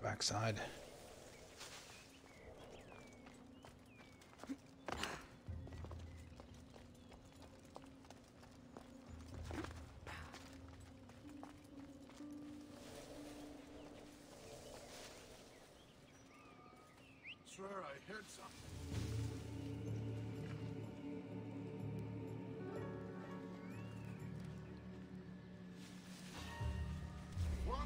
Backside. Swear I heard something. What?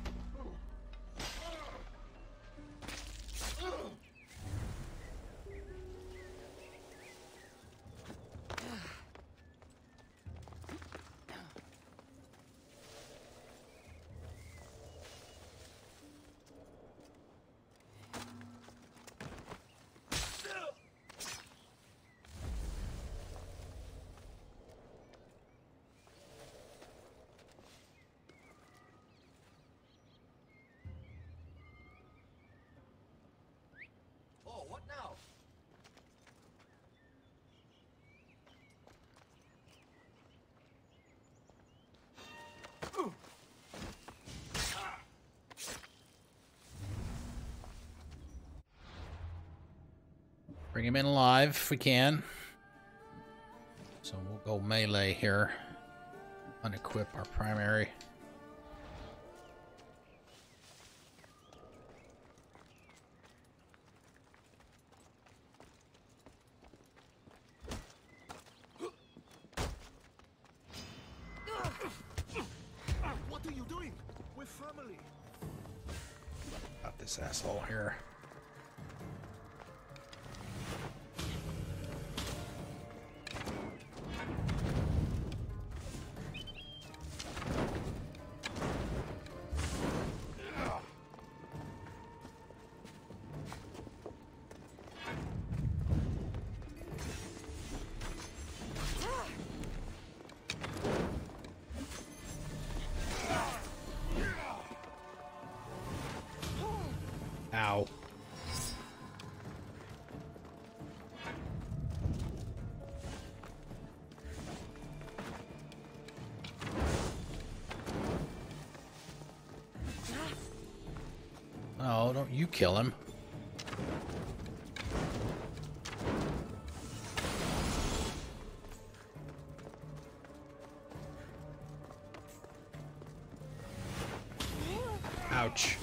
Oh, what now? Bring him in alive if we can. So we'll go melee here. Unequip our primary. What are you doing? We're family. Got this asshole here. Ow. Oh, don't you kill him. Ouch.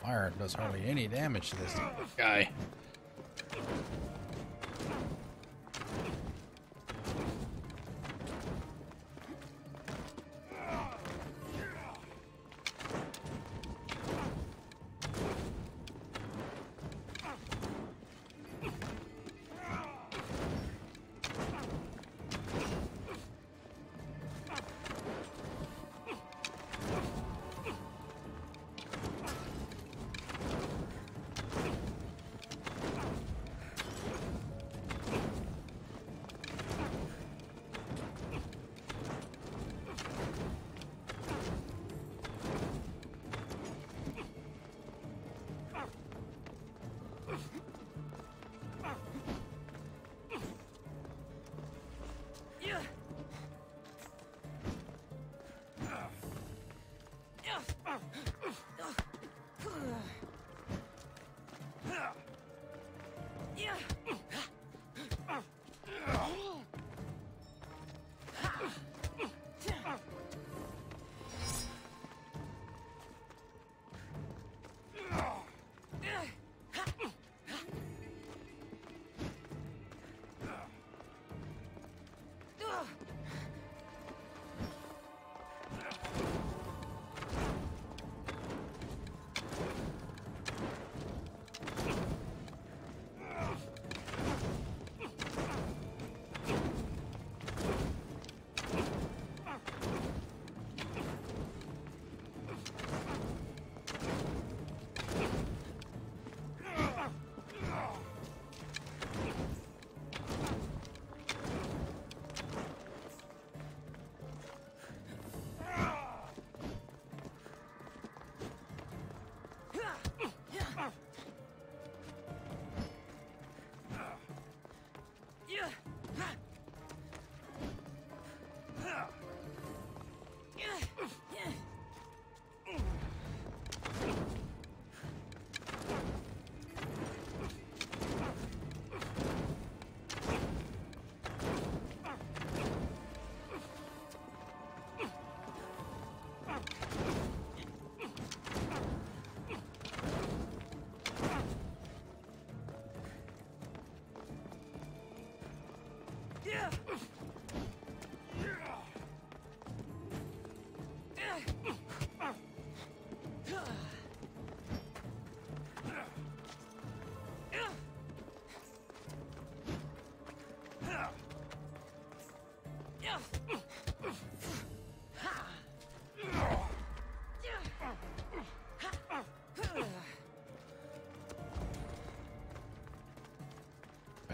Fire does hardly any damage to this guy.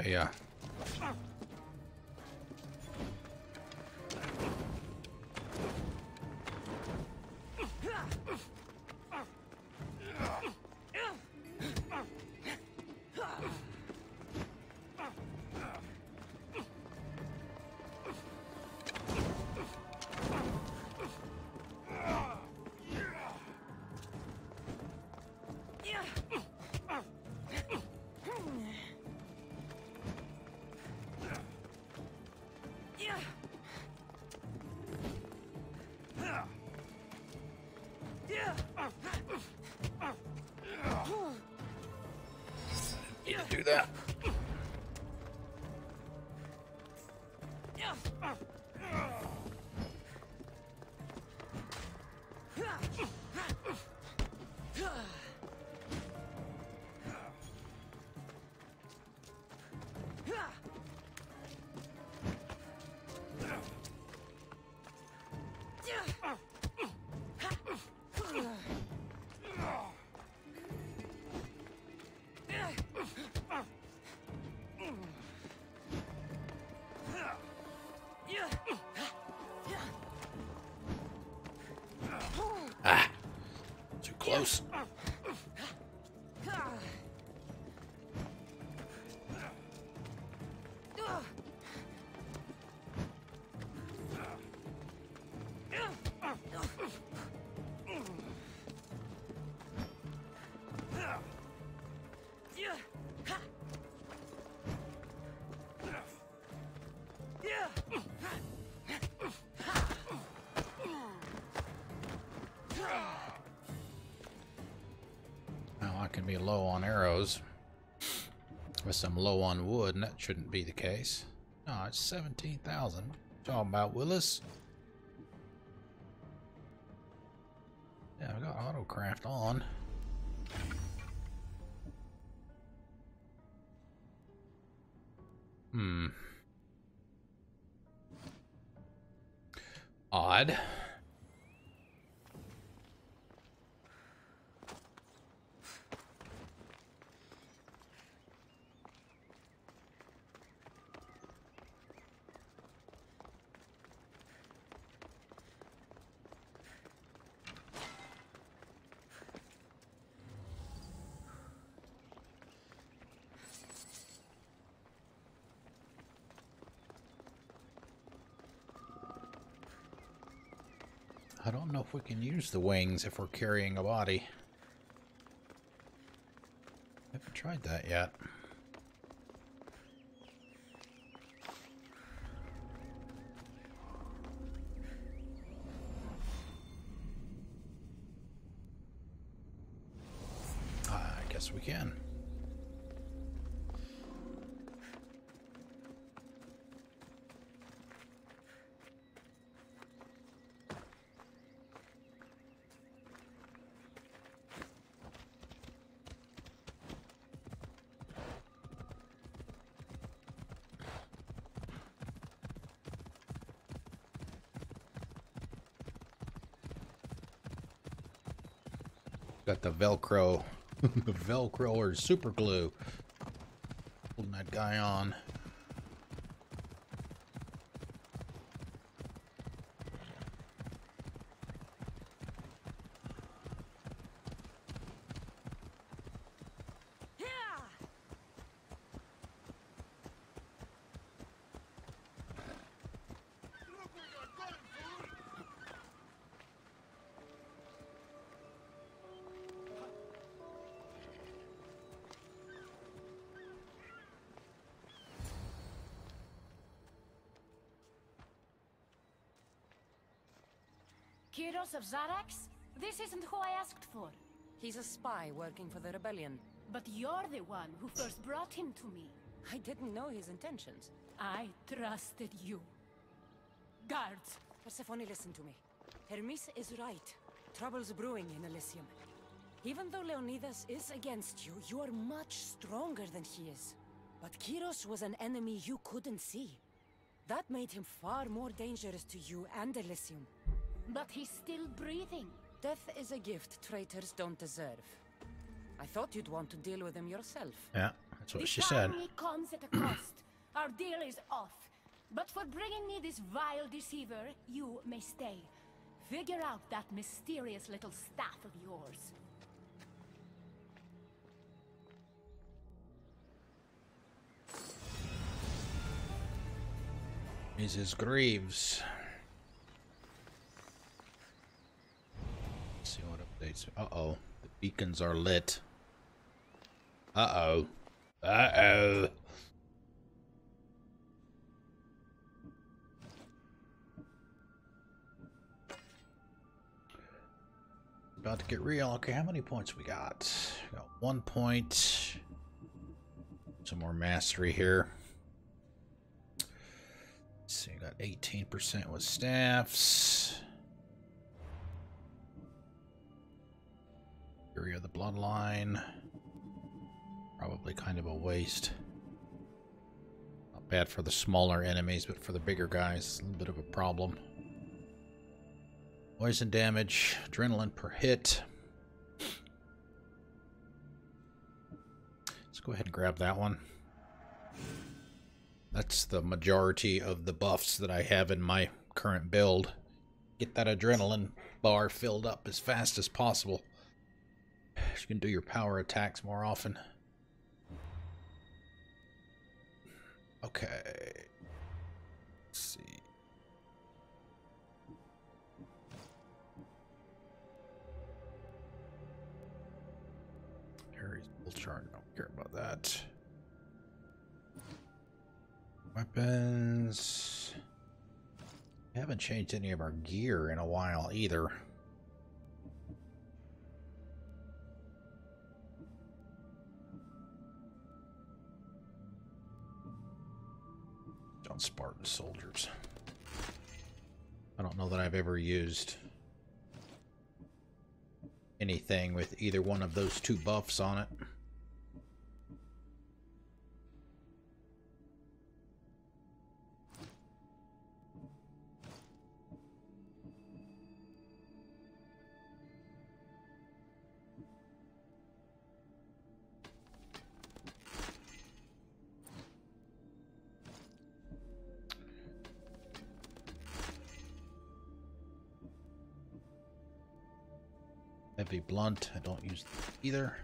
Yeah. Need to do that. Too close. can be low on arrows. Unless I'm low on wood, and that shouldn't be the case. No, it's 17,000. Talking about Willis. Yeah, I got autocraft on. Odd. I don't know if we can use the wings if we're carrying a body. I haven't tried that yet. I guess we can. Got the Velcro, Velcro or super glue, holding that guy on. Kyros of Zarax? This isn't who I asked for. He's a spy working for the rebellion. But you're the one who first brought him to me. I didn't know his intentions. I trusted you. Guards! Persephone, listen to me. Hermes is right. Trouble's brewing in Elysium. Even though Leonidas is against you, you are much stronger than he is. But Kyros was an enemy you couldn't see. That made him far more dangerous to you and Elysium. But he's still breathing. Death is a gift traitors don't deserve. I thought you'd want to deal with him yourself. Yeah, that's what This she said. army comes at a cost. Our deal is off. But for bringing me this vile deceiver, you may stay. Figure out that mysterious little staff of yours. Mrs. Greaves. Let's see what updates. Uh-oh. The beacons are lit. Uh-oh. Uh-oh. About to get real. Okay, how many points we got? We got 1 point. Some more mastery here. Let's see, got 18% with staffs. Fury of the Bloodline. Probably kind of a waste. Not bad for the smaller enemies, but for the bigger guys, it's a little bit of a problem. Poison damage, adrenaline per hit. Let's go ahead and grab that one. That's the majority of the buffs that I have in my current build. Get that adrenaline bar filled up as fast as possible. You can do your power attacks more often. Okay. Let's see. Harry's full chart. Don't care about that. Weapons. We haven't changed any of our gear in a while either. Spartan soldiers. I don't know that I've ever used anything with either one of those two buffs on it. Heavy blunt, I don't use either.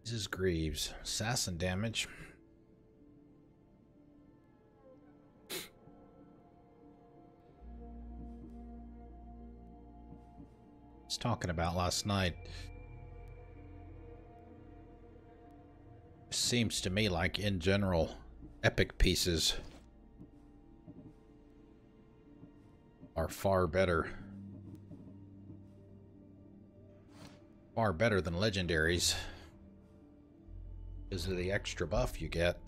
This is Greaves. Assassin damage. I was talking about last night. Seems to me like, in general, epic pieces are far better than legendaries because of the extra buff you get.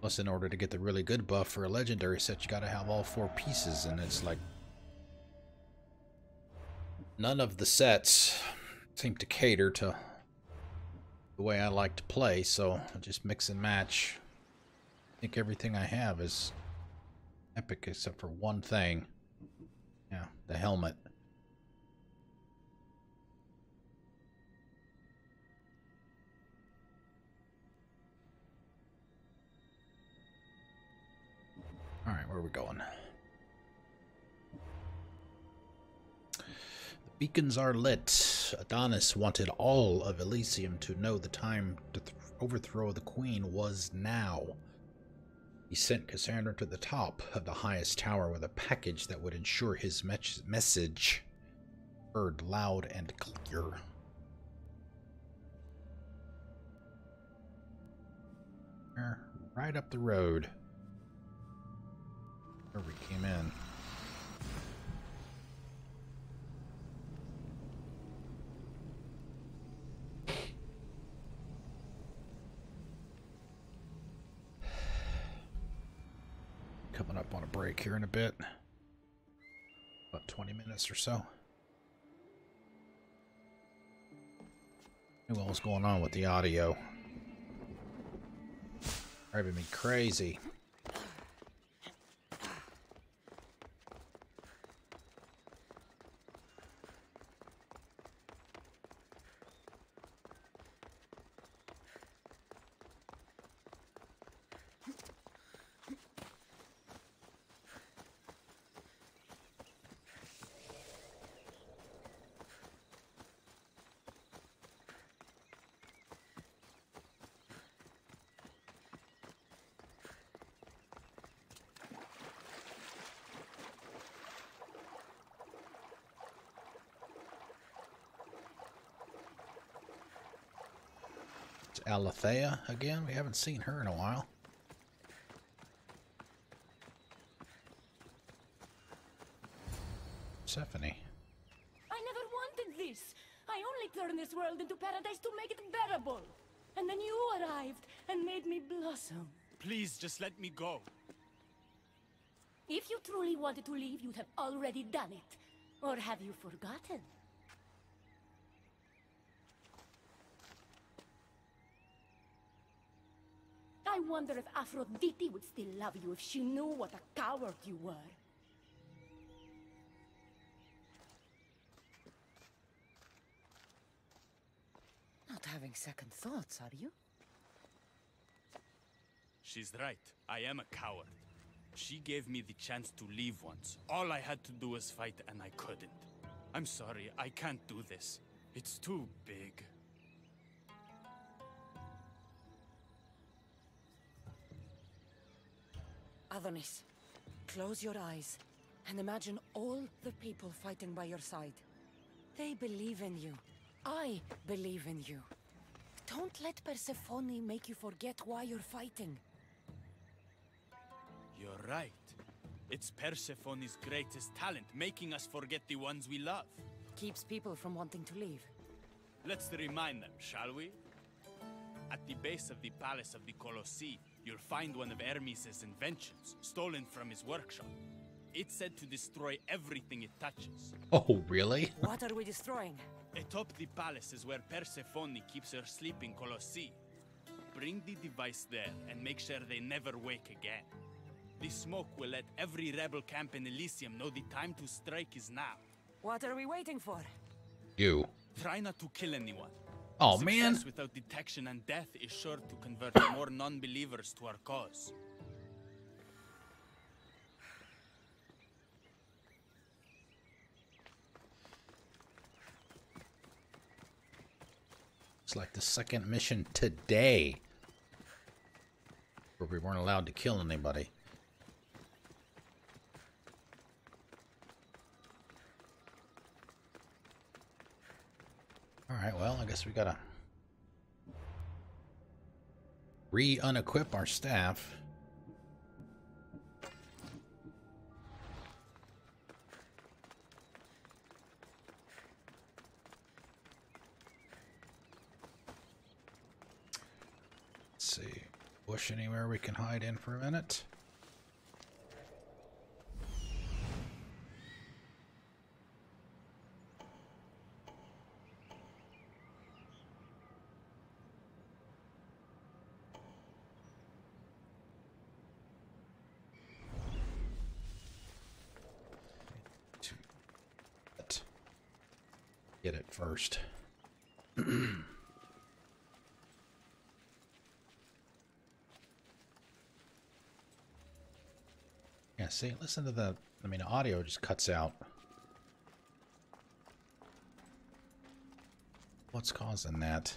Plus, in order to get the really good buff for a legendary set, you gotta have all 4 pieces, and it's like none of the sets seem to cater to the way I like to play, so I just mix and match. I think everything I have is epic except for one thing. Yeah, the helmet. Alright, where are we going? The beacons are lit. Adonis wanted all of Elysium to know the time to overthrow the Queen was now. He sent Cassandra to the top of the highest tower with a package that would ensure his message heard loud and clear. Right up the road where we came in. Coming up on a break here in a bit. About 20 minutes or so. What was going on with the audio? Driving me crazy. Alethea again? We haven't seen her in a while. Persephone. I never wanted this. I only turned this world into paradise to make it bearable. And then you arrived and made me blossom. Please, just let me go. If you truly wanted to leave, you'd have already done it. Or have you forgotten? I wonder if Aphrodite would still love you if she knew what a coward you were. Not having second thoughts, are you? She's right. I am a coward. She gave me the chance to leave once. All I had to do was fight, and I couldn't. I'm sorry, I can't do this. It's too big. Adonis, close your eyes and imagine all the people fighting by your side. They believe in you. I believe in you. Don't let Persephone make you forget why you're fighting. You're right. It's Persephone's greatest talent, making us forget the ones we love. Keeps people from wanting to leave. Let's remind them, shall we? At the base of the Palace of the Colossi, you'll find one of Hermes' inventions, stolen from his workshop. It's said to destroy everything it touches. Oh, really? What are we destroying? Atop the palace is where Persephone keeps her sleeping Colossi. Bring the device there and make sure they never wake again. The smoke will let every rebel camp in Elysium know the time to strike is now. What are we waiting for? You. Try not to kill anyone. Oh, Success man. without detection and death is sure to convert more non-believers to our cause. It's like the second mission today, where we weren't allowed to kill anybody. Alright, well, I guess we gotta re-unequip our staff. Let's see. Bush anywhere we can hide in for a minute. Get it first. Yeah, see, listen to the, I mean, the audio just cuts out. What's causing that?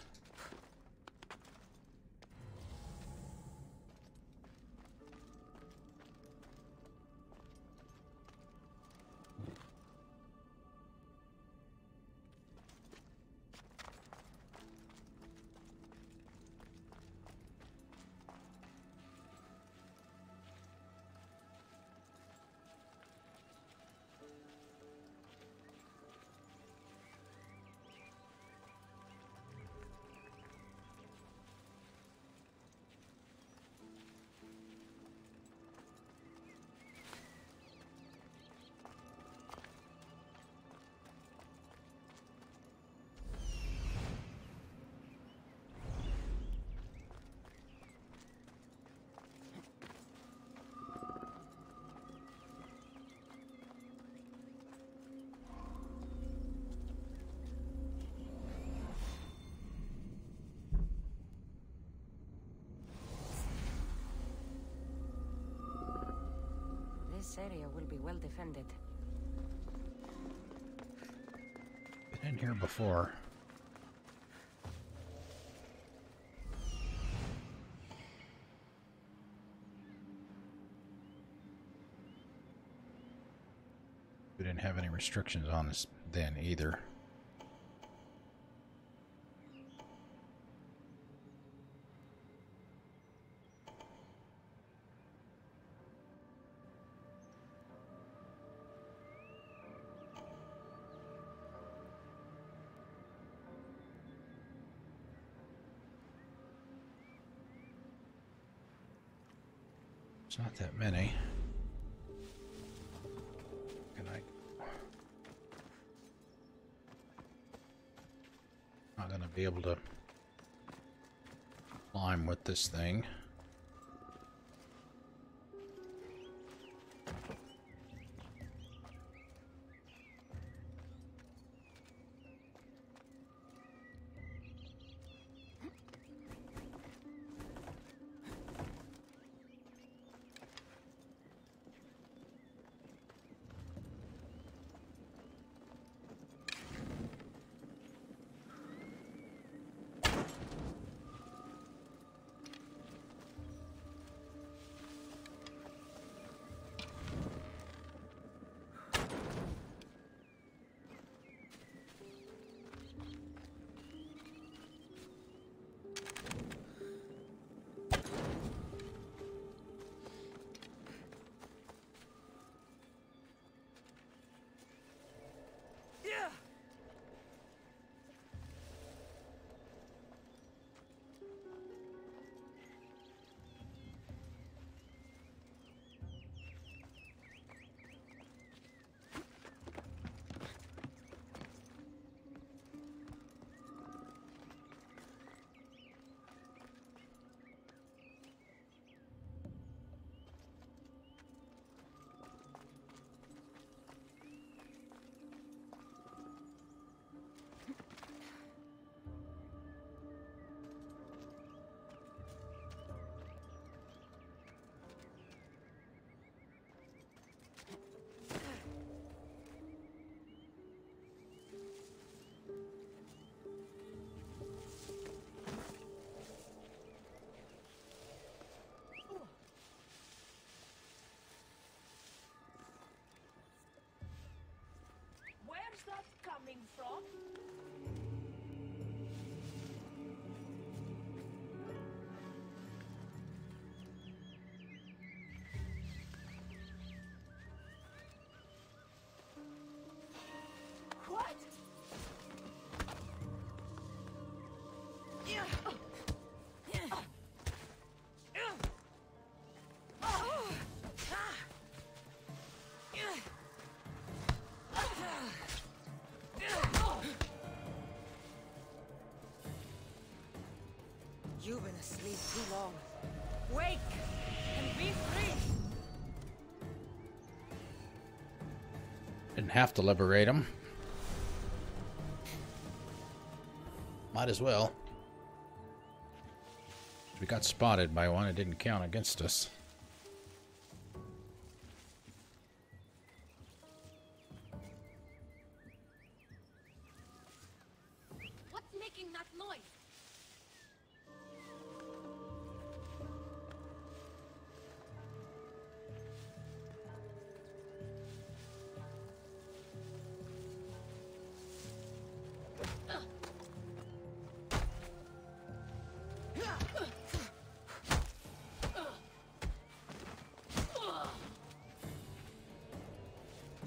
This area will be well defended. Been in here before. We didn't have any restrictions on us then either. It's not that many. Can I? Not gonna be able to climb with this thing. too long. Wake and be free. Didn't have to liberate him. Might as well. We got spotted by one. It didn't count against us. What's making that noise?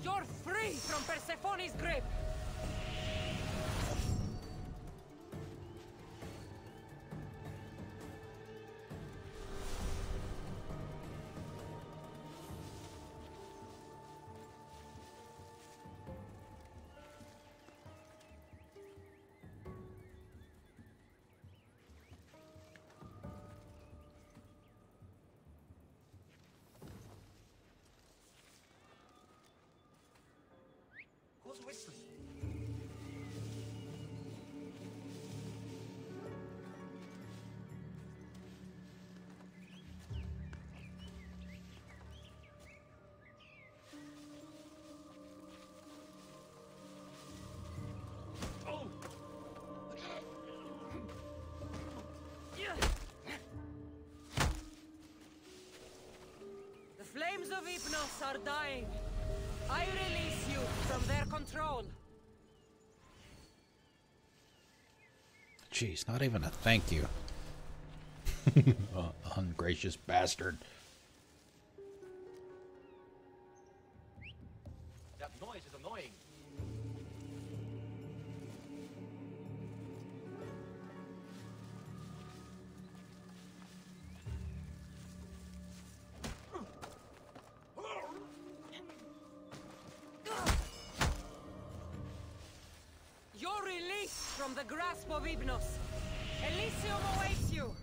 You're free from Persephone's grip. Who's whistling? The flames of Hypnos are dying. I release you from their control. Jeez, not even a thank you. Ungracious bastard. That noise is annoying. You're released from the grasp of Hypnos. Elysium awaits you.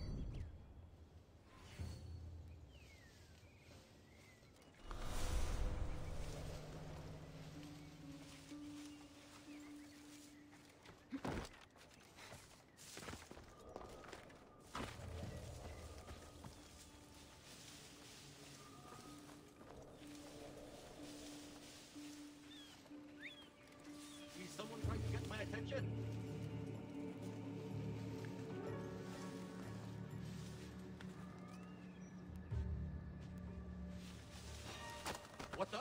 Is someone trying to get my attention? What the?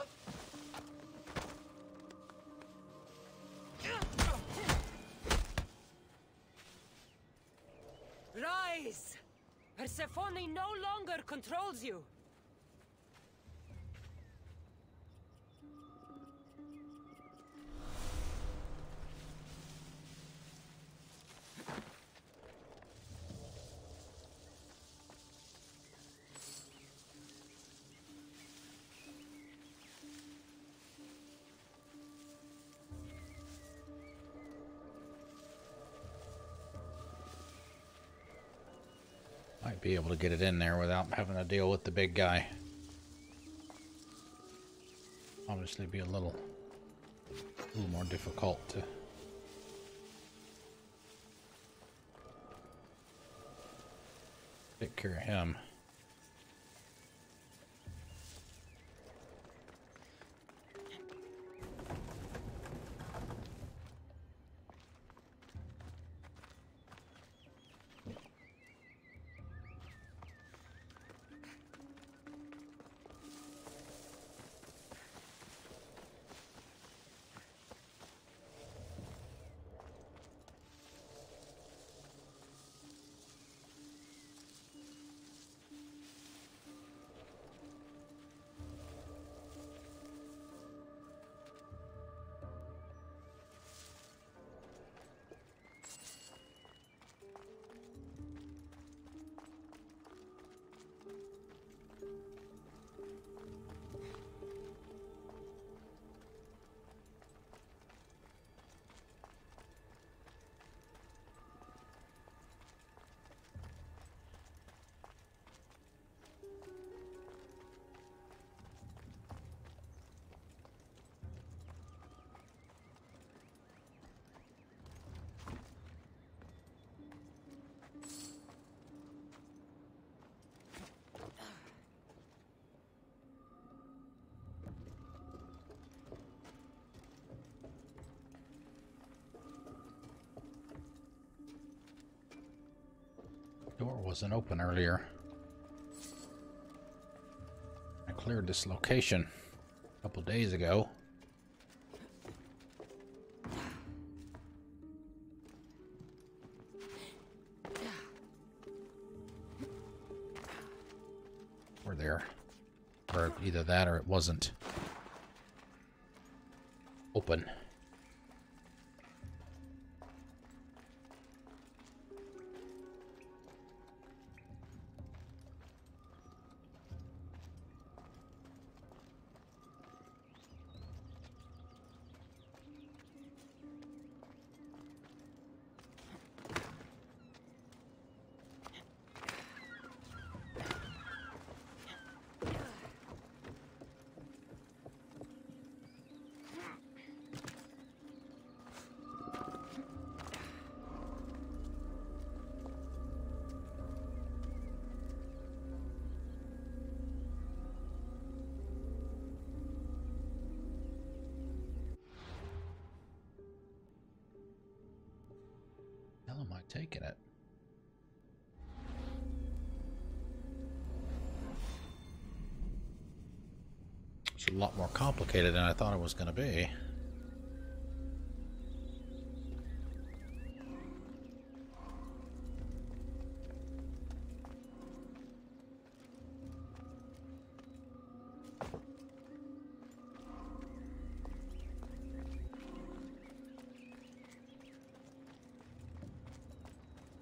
Rise! Persephone no longer controls you. Might be able to get it in there without having to deal with the big guy. Obviously be a little more difficult to take care of him. wasn't open earlier. I cleared this location a couple days ago. Or there. Or either that or it wasn't open. How am I taking it? It's a lot more complicated than I thought it was going to be.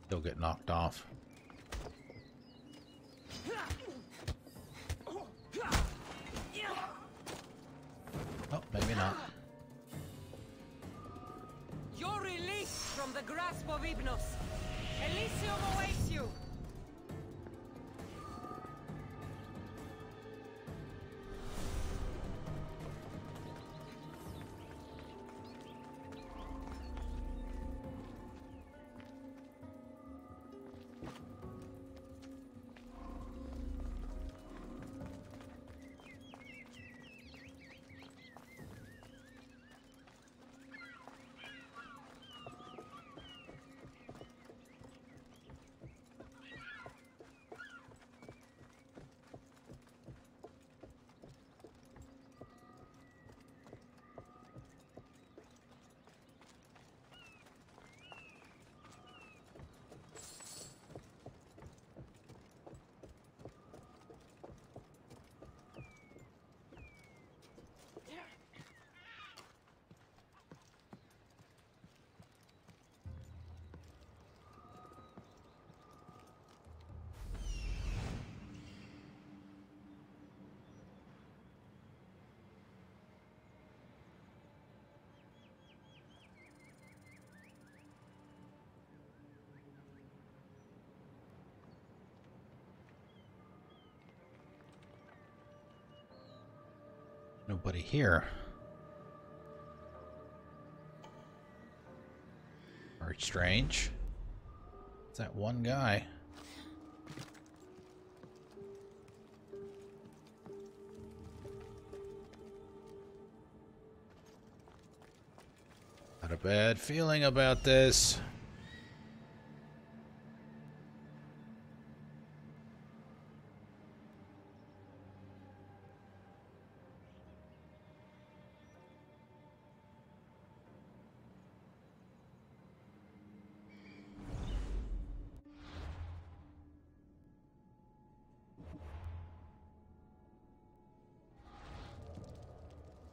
They'll get knocked off. Oh, maybe not. You're released from the grasp of Hypnos. Elysium awaits you. Nobody here. Very strange. It's that one guy. Got a bad feeling about this.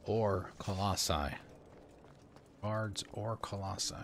Or Colossi. Guards or Colossi.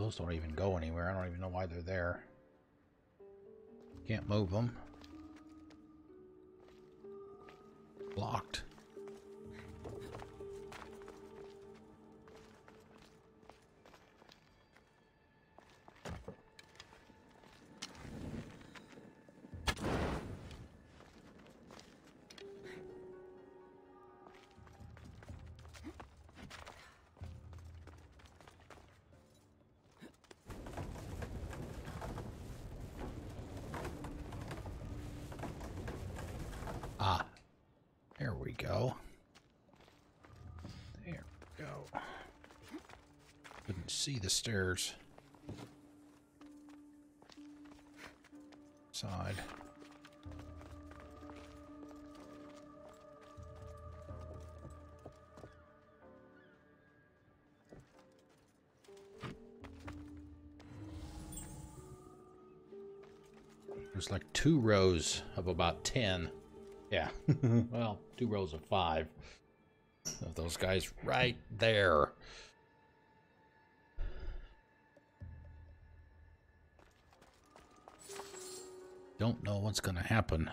Those don't even go anywhere. I don't even know why they're there. Can't move them. Locked. Ah, there we go. There we go. Couldn't see the stairs. Side. There's like 2 rows of about 10. Yeah, well, 2 rows of 5 of those guys right there. Don't know what's gonna happen.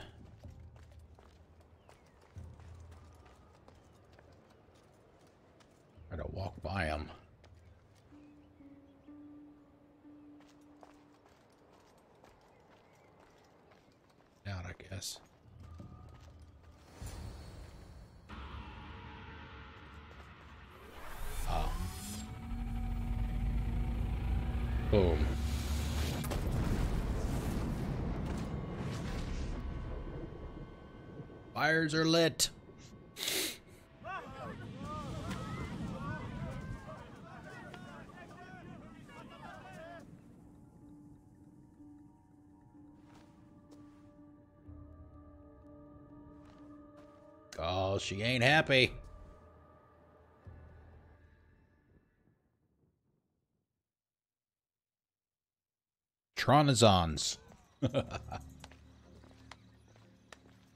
Try to walk by them. Out, I guess. Oh. Boom. Fires are lit. Oh, she ain't happy. Tronazons.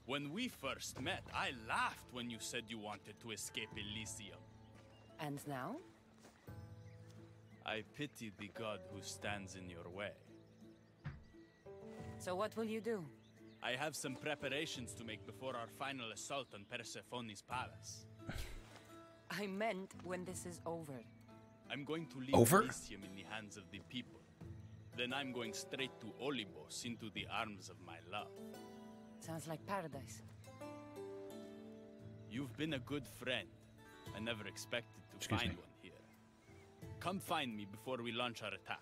When we first met, I laughed when you said you wanted to escape Elysium. And now? I pity the god who stands in your way. So what will you do? I have some preparations to make before our final assault on Persephone's palace. I meant when this is over. I'm going to leave Elysium in the hands of the people. Then I'm going straight to Olibos, into the arms of my love. Sounds like paradise. You've been a good friend. I never expected to find one here. Come find me before we launch our attack.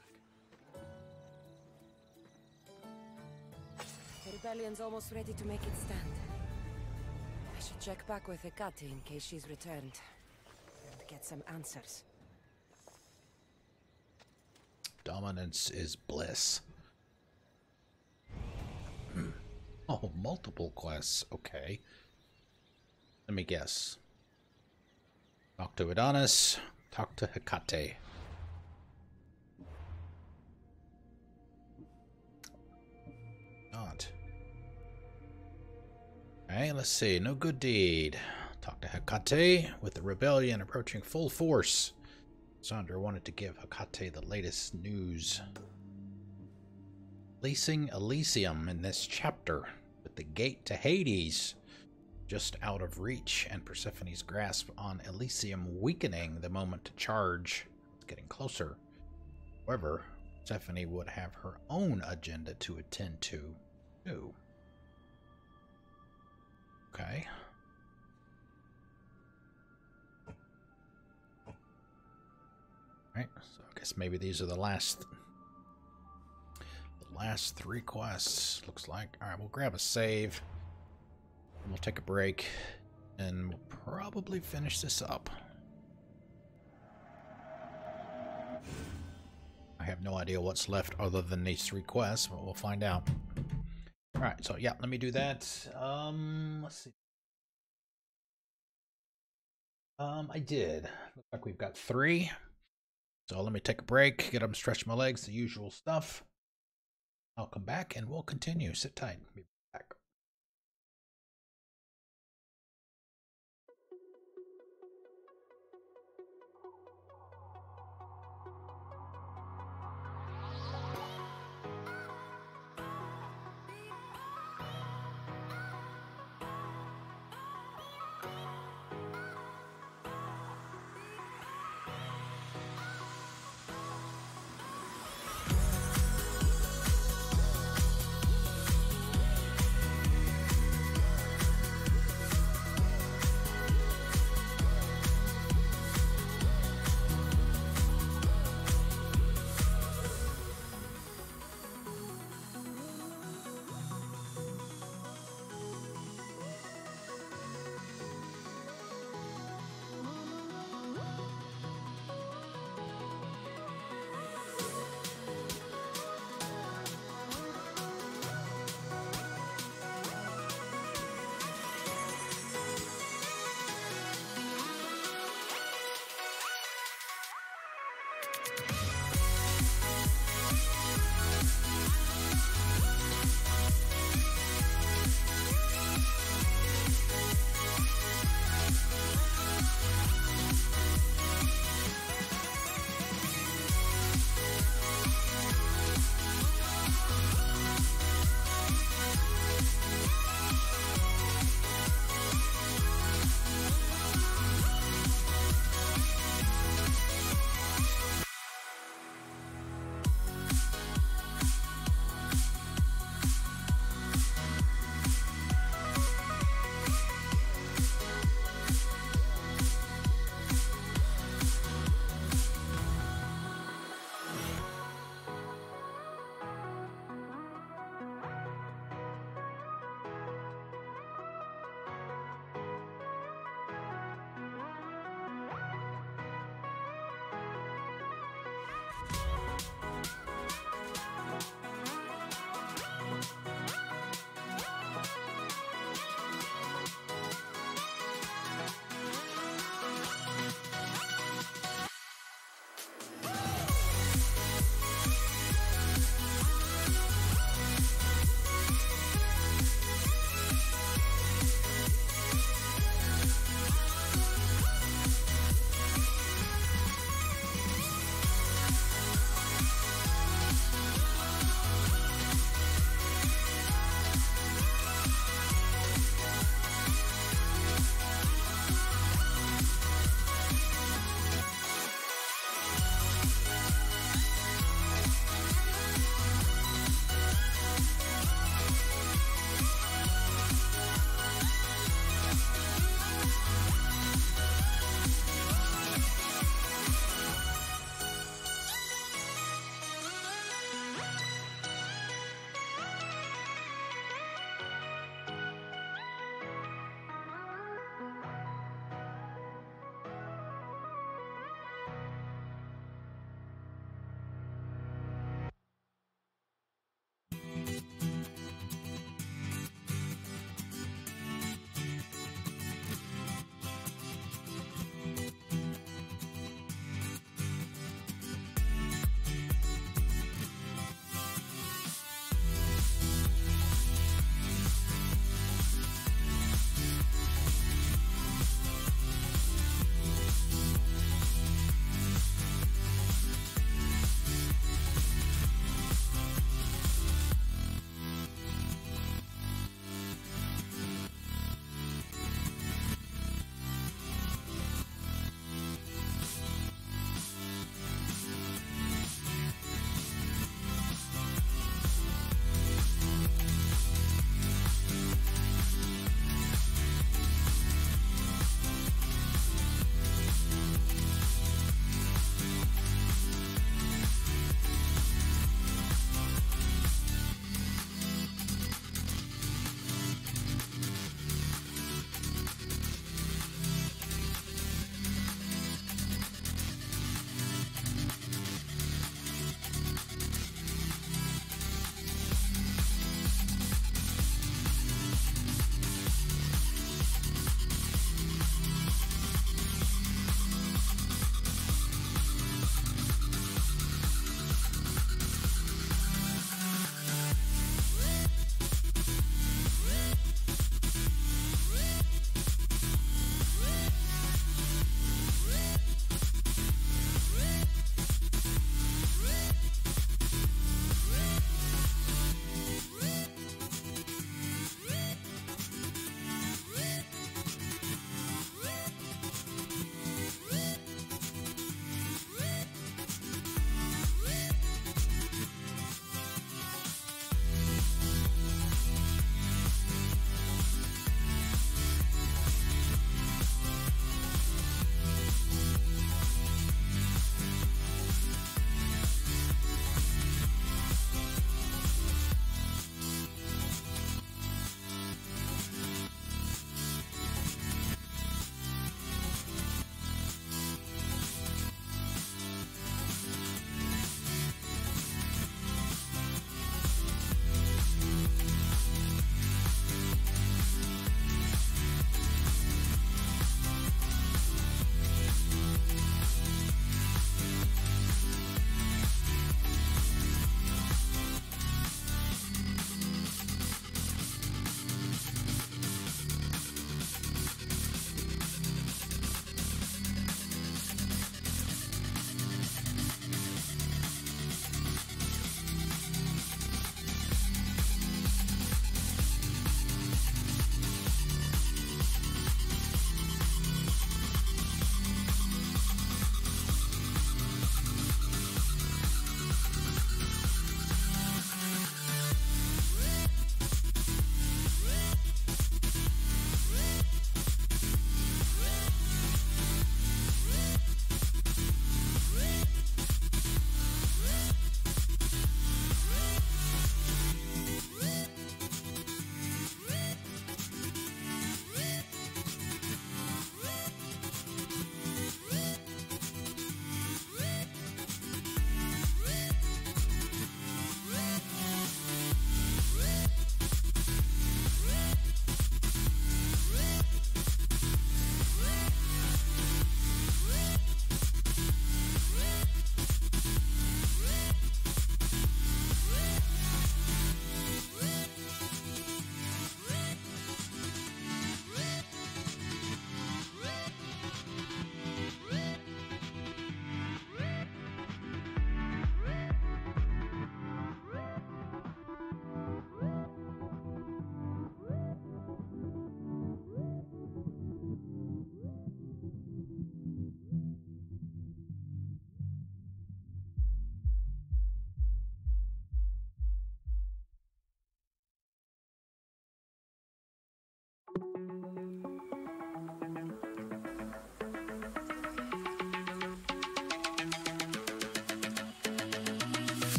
The rebellion's almost ready to make its stand. I should check back with Hecate in case she's returned. And get some answers. Dominance is bliss. Oh, multiple quests. Okay. Let me guess. Talk to Adonis. Talk to Hecate. Not. Okay, let's see. No good deed. Talk to Hecate. With the rebellion approaching full force, Sandra wanted to give Hecate the latest news. Leasing Elysium in this chapter, with the gate to Hades just out of reach and Persephone's grasp on Elysium weakening the moment to charge. It's getting closer. However, Persephone would have her own agenda to attend to, too. Okay. Alright, so I guess maybe these are the last 3 quests, looks like. Alright, we'll grab a save. We'll take a break, and we'll probably finish this up. I have no idea what's left other than these 3 quests, but we'll find out. Alright, so yeah, let me do that. Let's see. I did. Looks like we've got 3. So let me take a break, get up and stretch my legs, the usual stuff. I'll come back and we'll continue. Sit tight. Be back.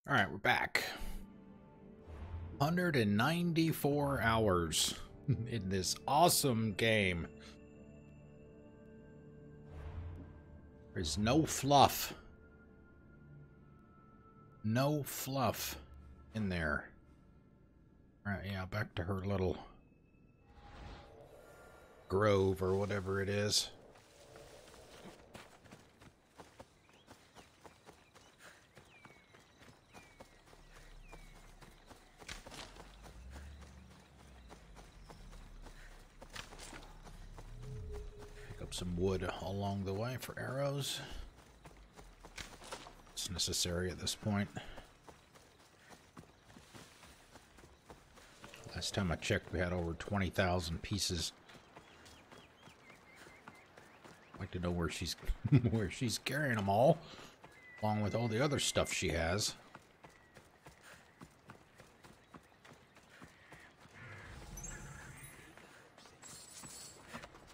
Alright, we're back. 194 hours in this awesome game. There's no fluff. No fluff in there. Alright, yeah, back to her little grove or whatever it is. Some wood along the way for arrows. It's necessary at this point. Last time I checked, we had over 20,000 pieces. I'd like to know where she's where she's carrying them all, along with all the other stuff she has.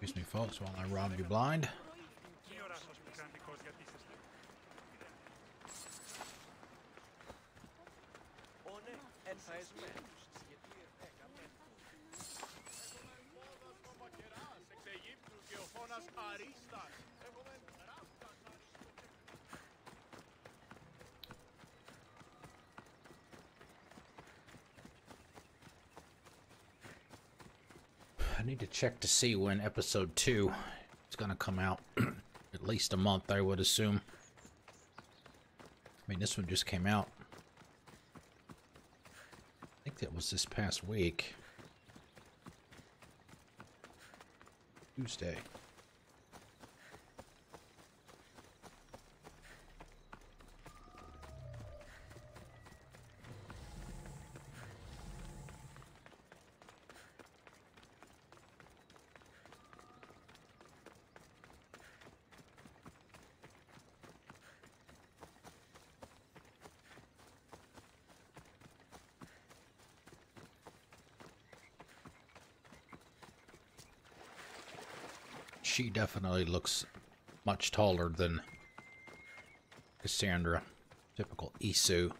Excuse me, folks, while I rob you blind. I need to check to see when episode 2 is going to come out. At least a month, I would assume. I mean, this one just came out. I think that was this past week. Tuesday. She definitely looks much taller than Cassandra. Typical Isu.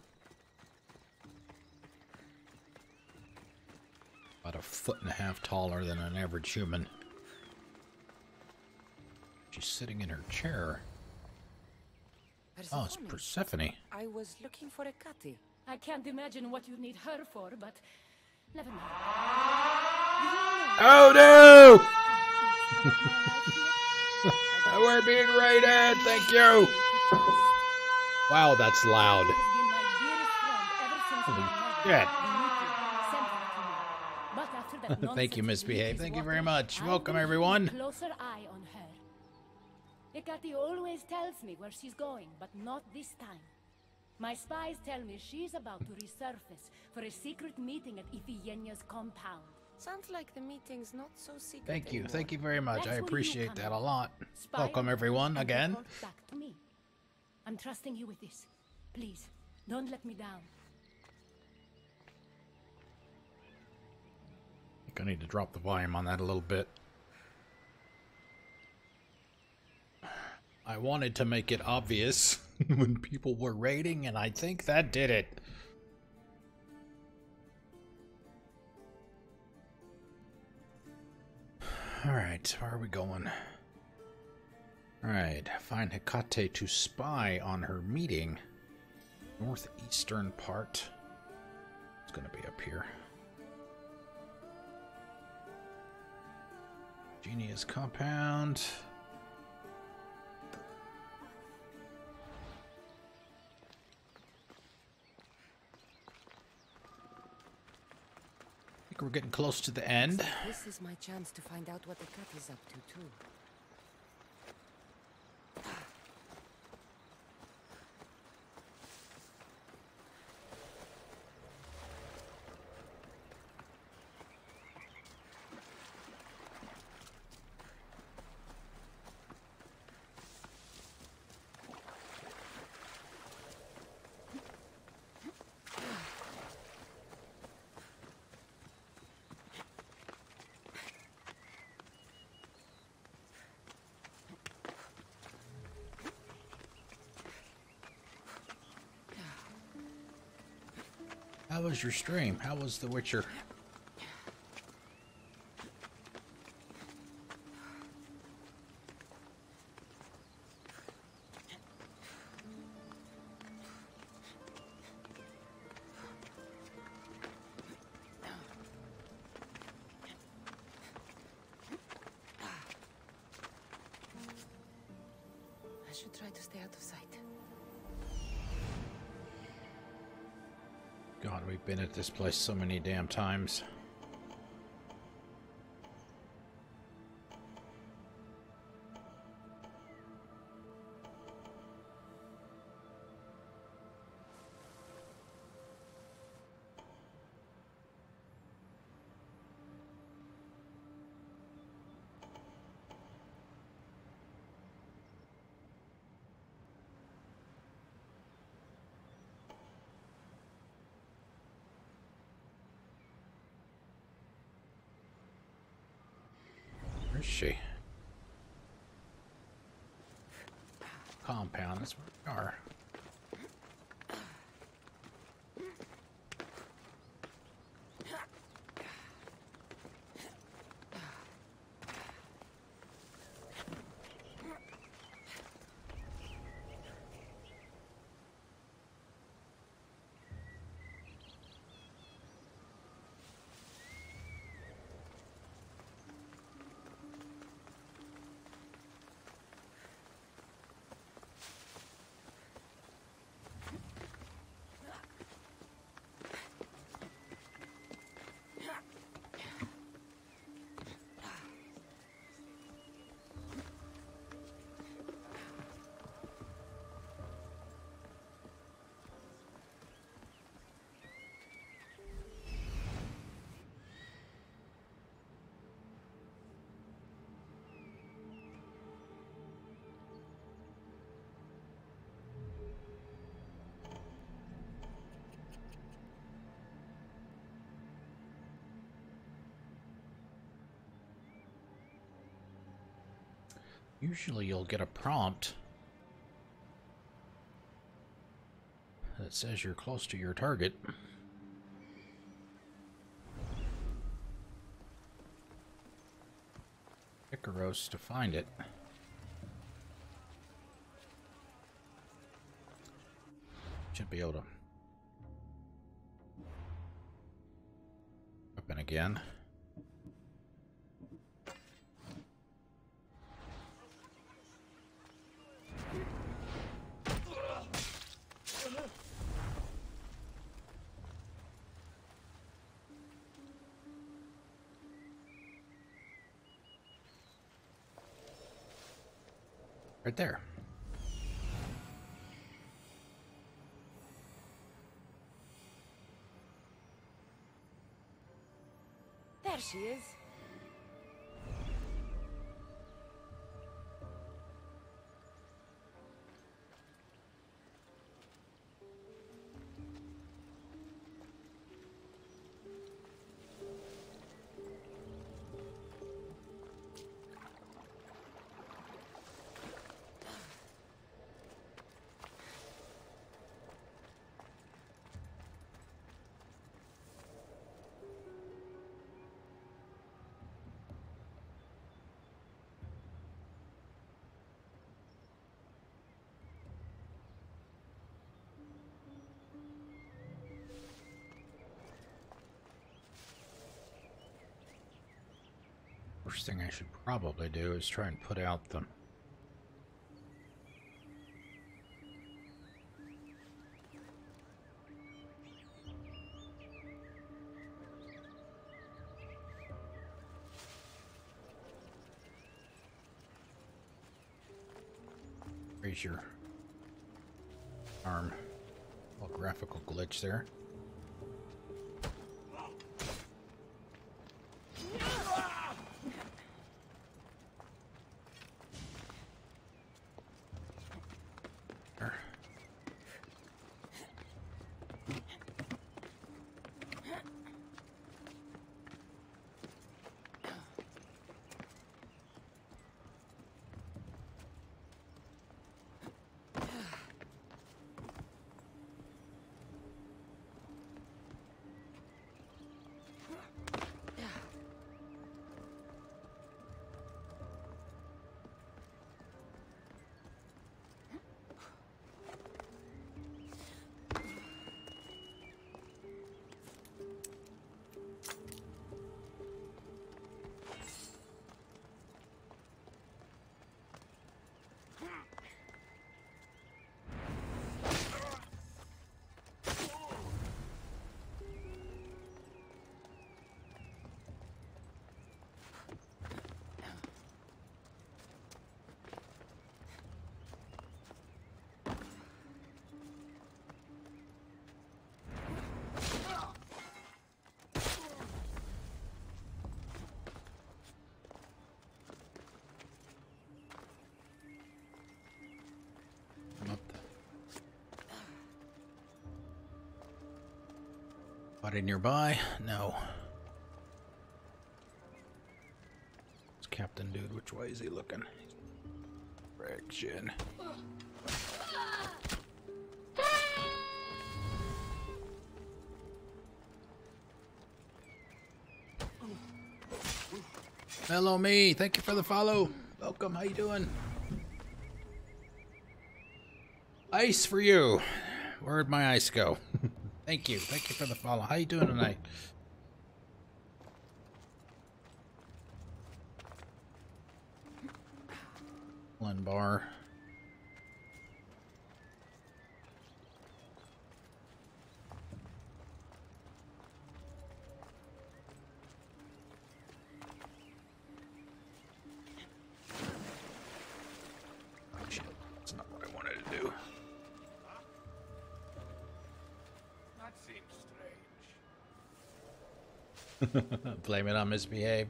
About 1.5 feet taller than an average human. She's sitting in her chair. Oh, it's Persephone. I was looking for a Cathy. I can't imagine what you need her for, but never mind. Oh no! We're being raided! Thank you! Wow, that's loud. Holy shit. Thank you, Misbehave. Thank you very much. Welcome, everyone. Closer eye on her. Ekati always tells me where she's going, but not this time. My spies tell me she's about to resurface for a secret meeting at Ifienya's compound. Sounds like the meeting's not so secret Thank you. anymore. Thank you very much. That's I where appreciate you come that in. a lot. Spy Welcome, everyone, and again. report back to me. I'm trusting you with this. Please, don't let me down. I think I need to drop the volume on that a little bit. I wanted to make it obvious when people were raiding, and I think that did it. Alright, where are we going? Alright, find Hecate to spy on her meeting. Northeastern part. It's gonna be up here. Genius compound. I think we're getting close to the end. This is my chance to find out what the cat is up to, too. How was your stream? How was The Witcher? I should try to stay out of sight. God, we've been at this place so many damn times. Where is she? Compound, that's where we are. Usually you'll get a prompt that says you're close to your target. Kyros to find it. Should be able to open again. Right there. There she is. First thing I should probably do is try and put out the raise your arm. A little graphical glitch there. Anybody nearby? No. It's Captain Dude. Which way is he looking? Direction. Hello, me. Thank you for the follow. Welcome. How you doing? Ice for you. Where'd my ice go? Thank you. Thank you for the follow. How you doing tonight? One bar. Oh shit. That's not what I wanted to do. That seems strange. Blame it on Misbehave.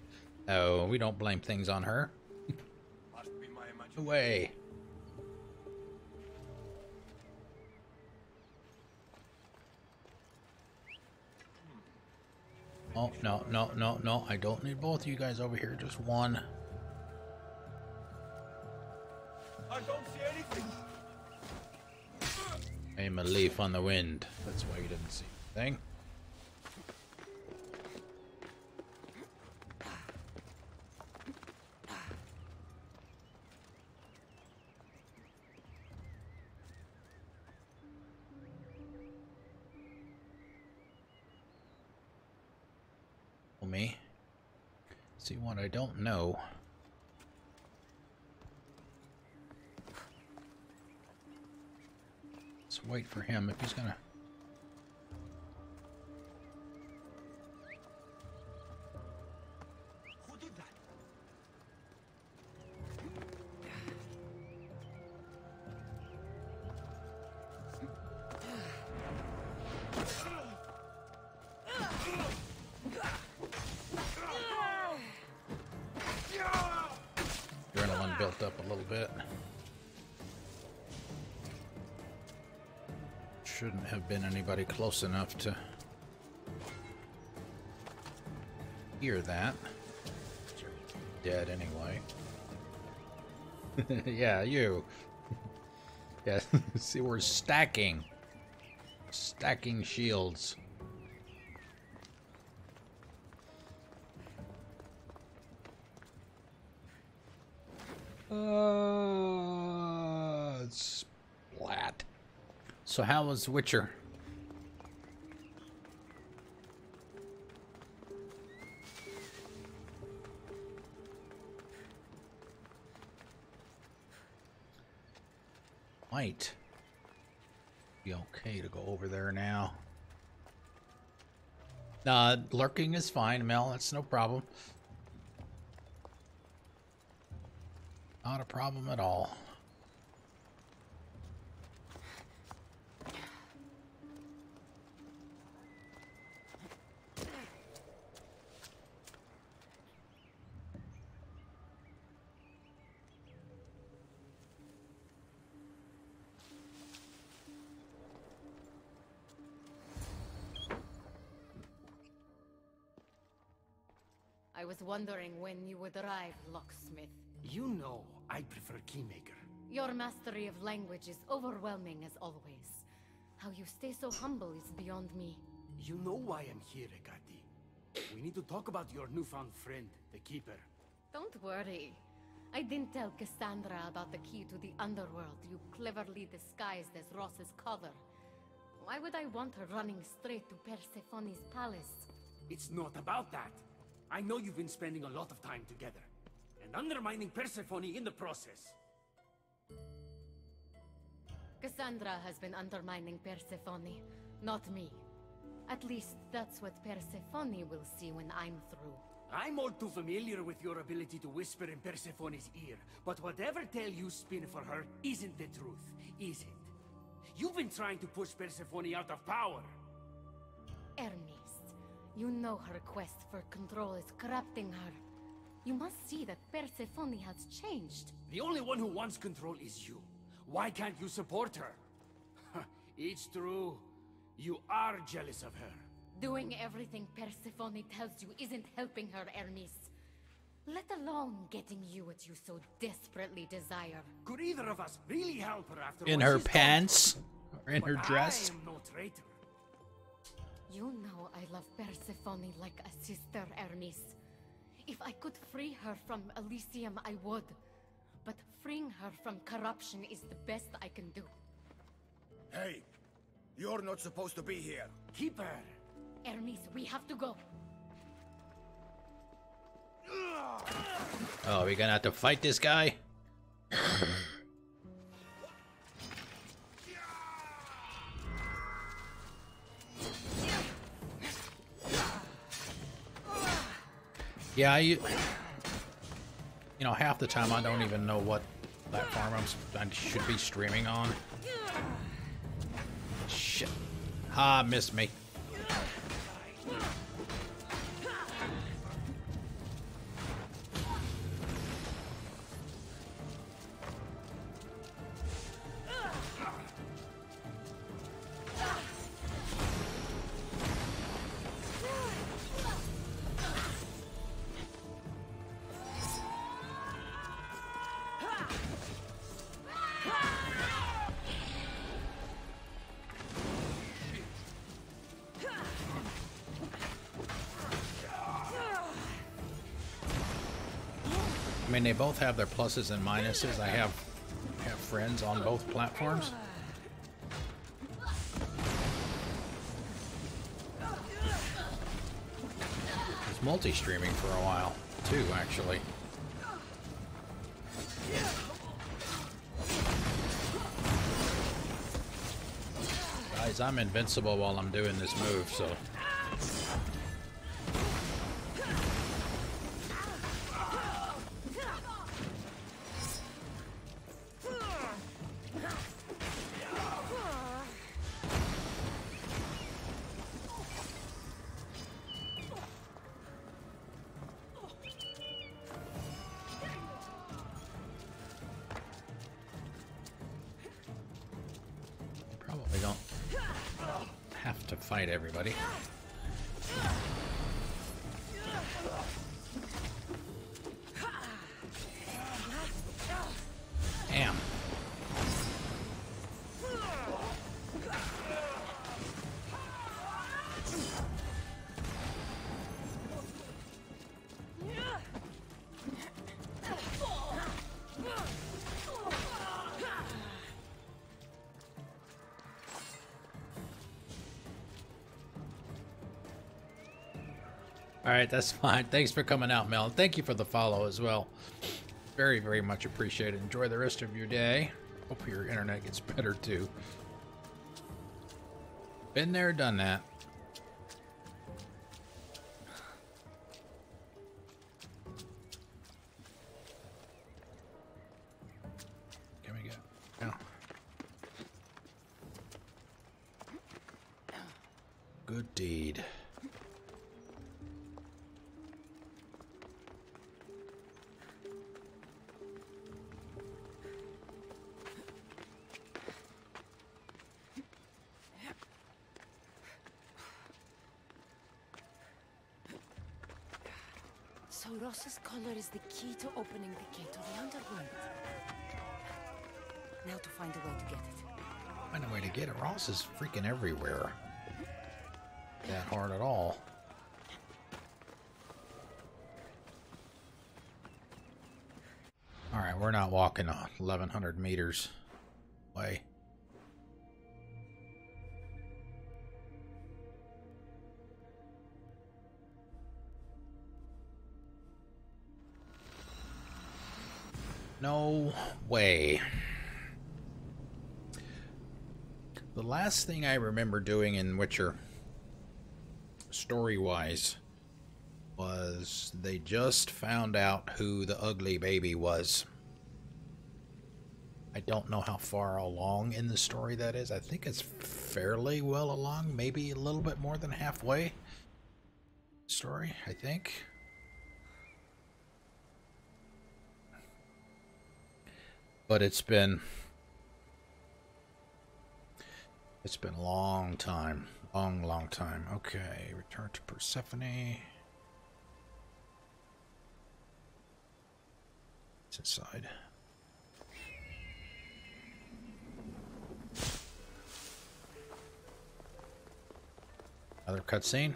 Oh, we don't blame things on her. Must be my imagination. Away. Oh, no, no, no, no. I don't need both of you guys over here. Just one. I don't see anything. Aim a leaf on the wind. That's why you didn't see anything. Me. See what I don't know. Let's wait for him if he's gonna. Who did that? Adrenaline built up a little bit. Shouldn't have been anybody close enough to hear that. Dead anyway. Yeah, you. Yeah, see, we're stacking shields. Splat. So how was Witcher? Might be okay to go over there now. Lurking is fine, Mel. That's no problem. Not a problem at all. I was wondering when you would arrive, locksmith. You know I prefer Keymaker. Your mastery of language is overwhelming as always. How you stay so humble is beyond me. You know why I'm here, Ekati. We need to talk about your newfound friend, the Keeper. Don't worry. I didn't tell Cassandra about the key to the underworld you cleverly disguised as Ross's cover. Why would I want her running straight to Persephone's palace? It's not about that. I know you've been spending a lot of time together, and undermining Persephone in the process. Cassandra has been undermining Persephone, not me. At least that's what Persephone will see when I'm through. I'm all too familiar with your ability to whisper in Persephone's ear, but whatever tale you spin for her isn't the truth, is it? You've been trying to push Persephone out of power. Hermes, you know her quest for control is corrupting her. You must see that Persephone has changed. The only one who wants control is you. Why can't you support her? It's true. You are jealous of her. Doing everything Persephone tells you isn't helping her, Hermes. Let alone getting you what you so desperately desire. Could either of us really help her after In what her she's done? pants? Or in But her dress? I am no traitor. You know I love Persephone like a sister, Hermes. If I could free her from Elysium, I would. But freeing her from corruption is the best I can do. Hey, you're not supposed to be here. Keeper. Hermes, we have to go. Oh, are we gonna have to fight this guy? Yeah, you know, half the time I don't even know what platform I should be streaming on. Shit. Ah, missed me. I mean, they both have their pluses and minuses. I have friends on both platforms. I was multi-streaming for a while, too, actually. Guys, I'm invincible while I'm doing this move, so... Probably don't have to fight everybody. Damn. Alright, that's fine. Thanks for coming out, Mel. Thank you for the follow as well. Very, very much appreciated. Enjoy the rest of your day. Hope your internet gets better too. Been there, done that. Can we get... No. Good deed. So Ross's collar is the key to opening the gate to the underworld. Now to find a way to get it. Find a way to get it. Ross is freaking everywhere. That hard at all. Alright, we're not walking 1,100 meters away. No way. The last thing I remember doing in Witcher, story-wise, was they just found out who the ugly baby was. I don't know how far along in the story that is. I think it's fairly well along, maybe a little bit more than halfway story, I think. But it's been It's been a long time. Long time. Okay, return to Persephone. It's inside. Another cutscene.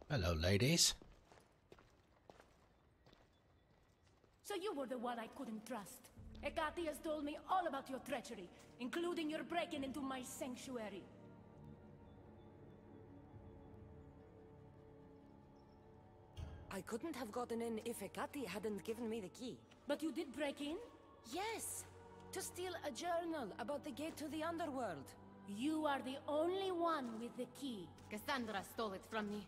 Hello, ladies. So you were the one I couldn't trust. Hecate has told me all about your treachery, including your breaking into my sanctuary. I couldn't have gotten in if Hecate hadn't given me the key. But you did break in? Yes, to steal a journal about the gate to the underworld. You are the only one with the key. Cassandra stole it from me.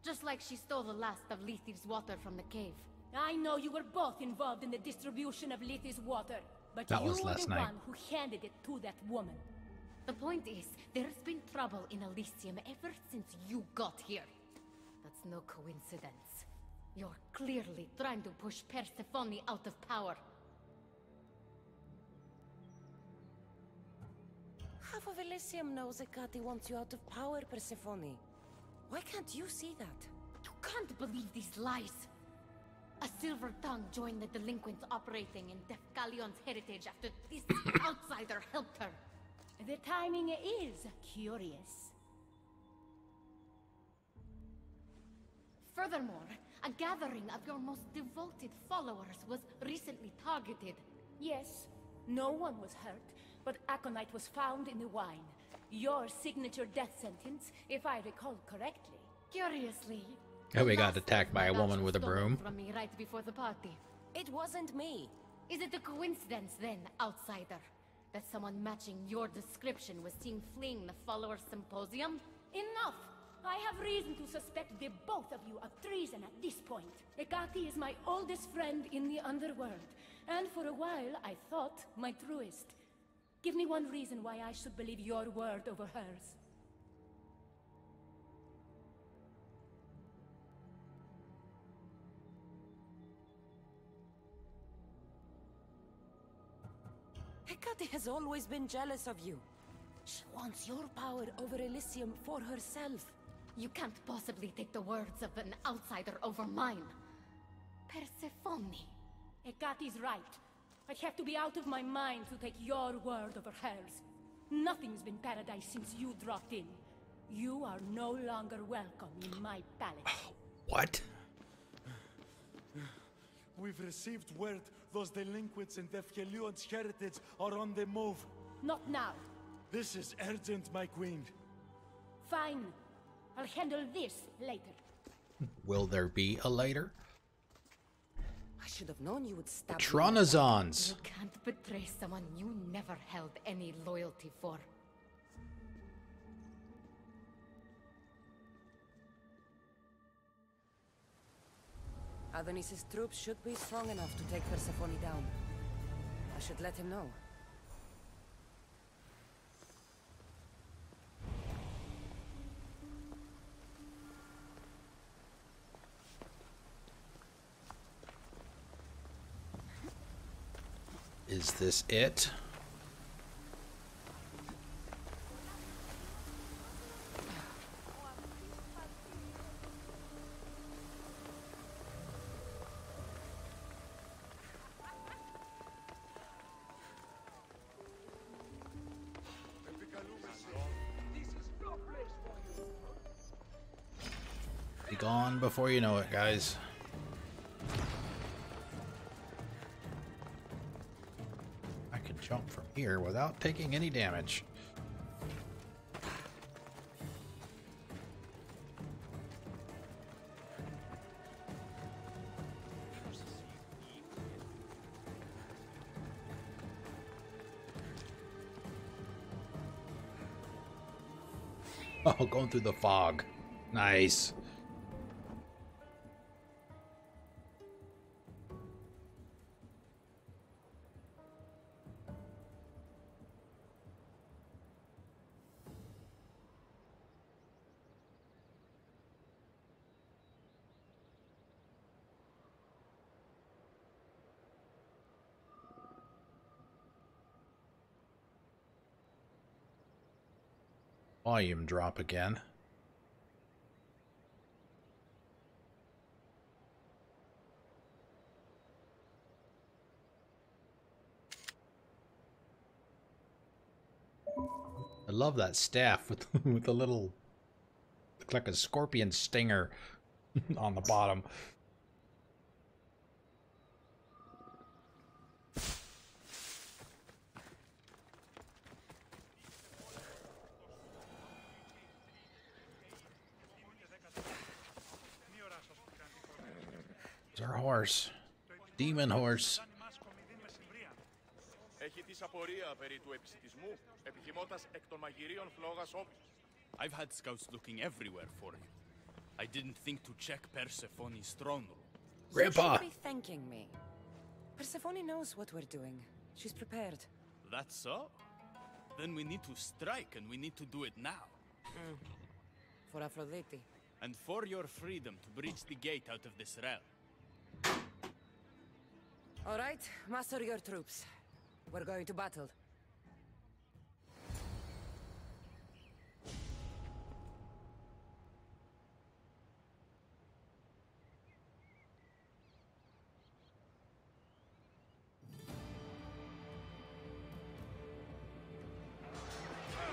Just like she stole the last of Lethi's water from the cave. I know you were both involved in the distribution of Lethi's water, but That you was were last the night. one who handed it to that woman. The point is, there's been trouble in Elysium ever since you got here. That's no coincidence. You're clearly trying to push Persephone out of power. Half of Elysium knows Hecate wants you out of power, Persephone. Why can't you see that? You can't believe these lies. A silver tongue joined the delinquents operating in Defcalion's heritage after this outsider helped her. The timing is curious. Furthermore, a gathering of your most devoted followers was recently targeted. Yes, no one was hurt, but aconite was found in the wine. Your signature death sentence, if I recall correctly. Curiously, Oh, we the got last attacked by a batch woman was with a stolen broom. from me right before the party. It wasn't me. Is it a coincidence then, outsider, that someone matching your description was seen fleeing the followers' symposium? Enough! I have reason to suspect the both of you of treason at this point. Hecate is my oldest friend in the underworld, and for a while I thought my truest. Give me one reason why I should believe your word over hers. Hecate has always been jealous of you. She wants your power over Elysium for herself. You can't possibly take the words of an outsider over mine. Persephone. Hecate's right. I have to be out of my mind to take your word over hers. Nothing's been paradise since you dropped in. You are no longer welcome in my palace. What? We've received word those delinquents in Defkelion's heritage are on the move. Not now. This is urgent, my queen. Fine. I'll handle this later. Will there be a later? I should have known you would stab me. Tronazons. You can't betray someone you never held any loyalty for. Adonis's troops should be strong enough to take Persephone down. I should let him know. Is this it? Be gone before you know it, guys. I can jump from here without taking any damage. Oh, going through the fog. Nice. Volume drop again. I love that staff with with a little, look like a scorpion stinger on the bottom. It's our horse. Demon horse. I've had scouts looking everywhere for you. I didn't think to check Persephone's throne room. Grandpa! You should be thanking me. Persephone knows what we're doing. She's prepared. That's so? Then we need to strike, and we need to do it now. For Aphrodite. And for your freedom to breach the gate out of this realm. All right, muster your troops. We're going to battle.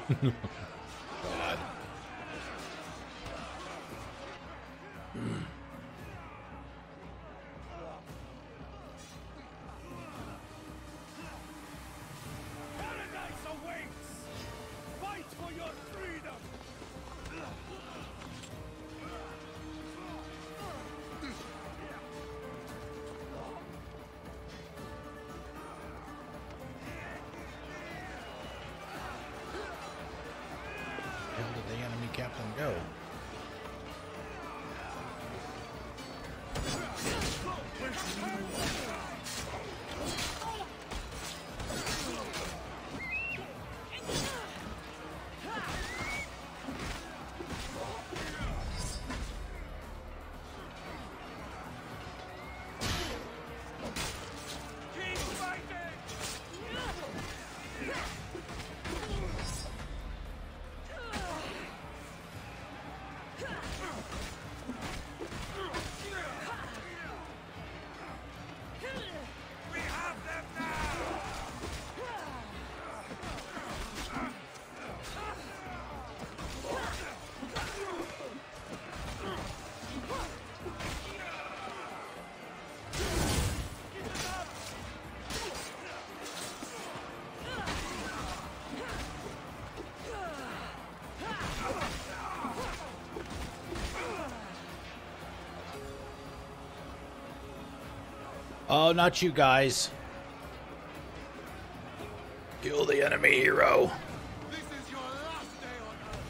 God. Paradise awaits! Fight for your freedom! Where did the enemy captain go? Keep fighting! We have them now! Oh, not you guys. Kill the enemy hero. This is your last day on Earth.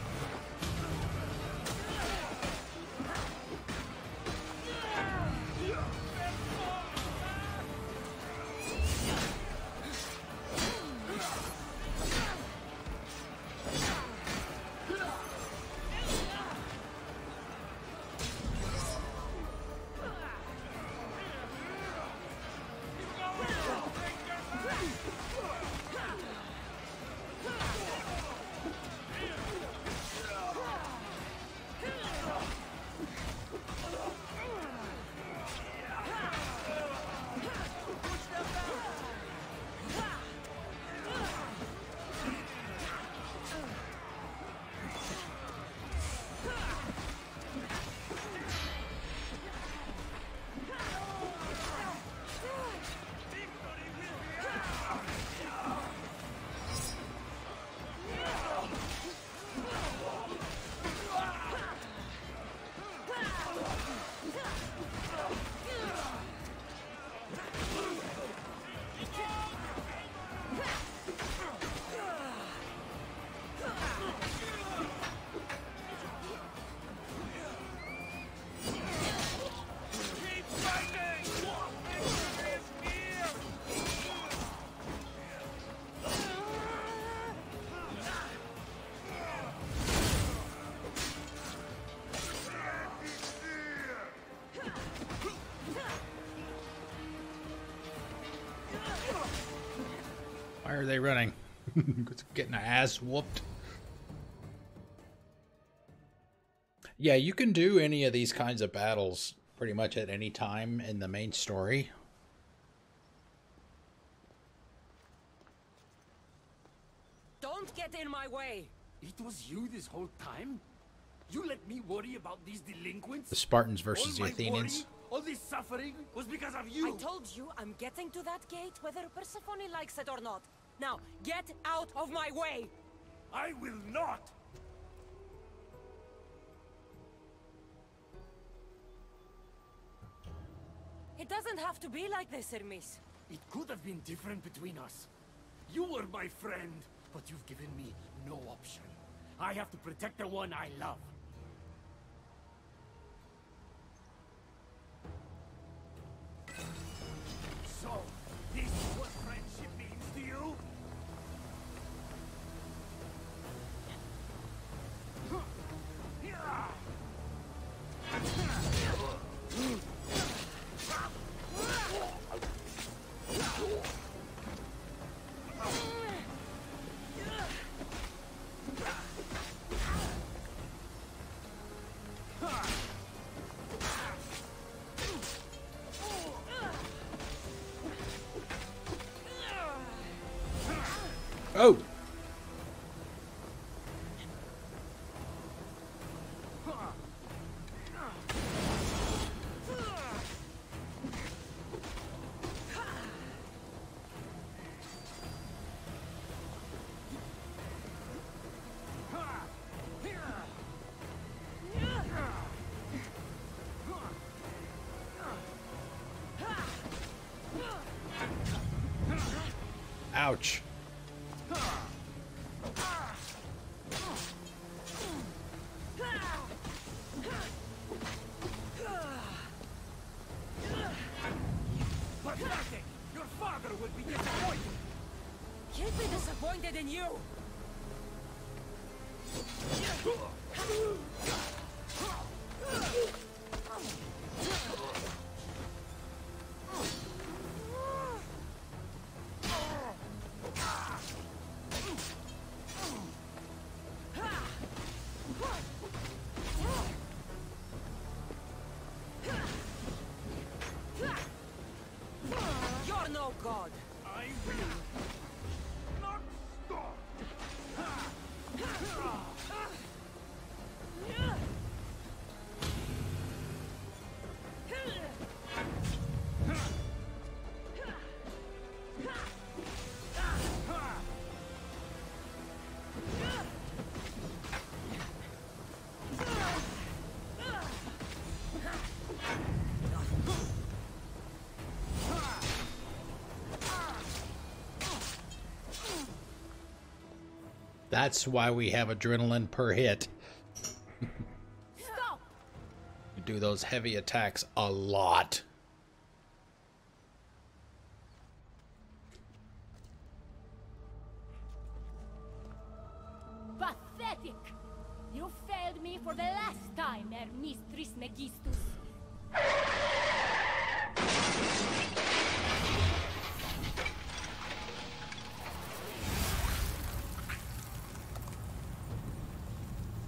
Keep fighting! Victory is near! Why are they running? Getting their ass whooped. Yeah, you can do any of these kinds of battles pretty much at any time in the main story. Don't get in my way! It was you this whole time? You let me worry about these delinquents? The Spartans versus the All my Athenians. worry, all this suffering was because of you! I told you I'm getting to that gate whether Persephone likes it or not. Now, get out of my way! I will not! It doesn't have to be like this, Hermes. It could have been different between us. You were my friend, but you've given me no option. I have to protect the one I love. So, this is what friendship means to you? Oh! Ouch. Pathetic! Your father would be disappointed! He'll be disappointed in you! You're no god! I will not stop! That's why we have adrenaline per hit. Stop! You do those heavy attacks a lot. Pathetic! You failed me for the last time, Hermes Trismegistus.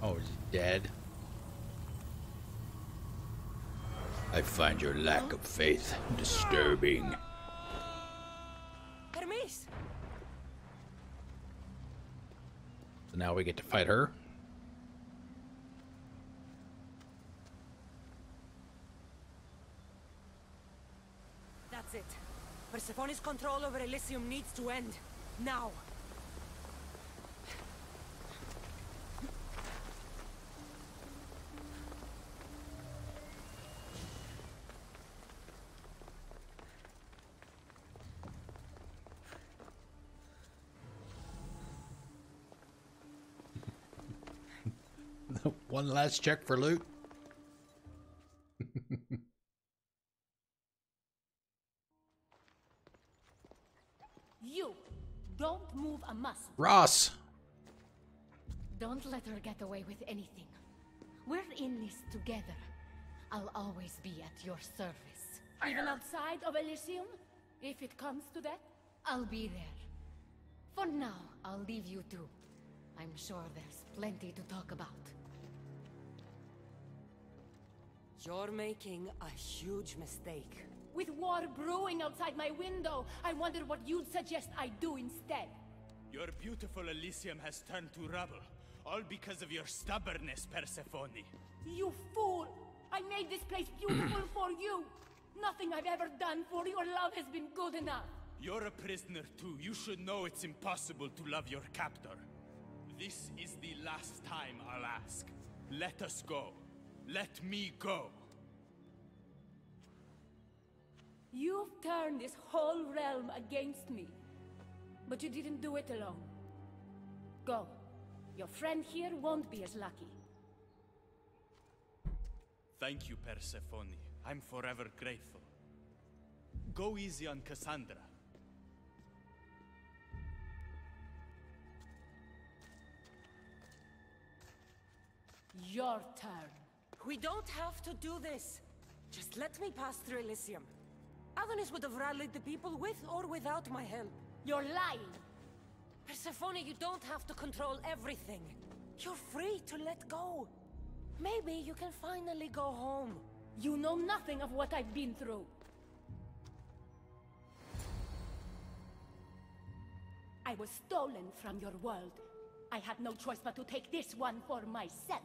Oh, he's dead. I find your lack of faith disturbing. Hermes! So now we get to fight her. That's it. Persephone's control over Elysium needs to end. Now! One last check for loot. You don't move a muscle. Ross! Don't let her get away with anything. We're in this together. I'll always be at your service. Even outside of Elysium? If it comes to that? I'll be there. For now, I'll leave you two. I'm sure there's plenty to talk about. You're making a huge mistake. With war brewing outside my window, I wonder what you'd suggest I do instead. Your beautiful Elysium has turned to rubble, all because of your stubbornness, Persephone. You fool! I made this place beautiful for you! Nothing I've ever done for your love has been good enough! You're a prisoner too. You should know it's impossible to love your captor. This is the last time I'll ask. Let us go. Let me go. You've turned this whole realm against me. But you didn't do it alone. Go. Your friend here won't be as lucky. Thank you, Persephone. I'm forever grateful. Go easy on Cassandra. Your turn. We don't have to do this. Just let me pass through Elysium. Adonis would have rallied the people with or without my help. You're lying. Persephone, you don't have to control everything. You're free to let go. Maybe you can finally go home. You know nothing of what I've been through. I was stolen from your world. I had no choice but to take this one for myself.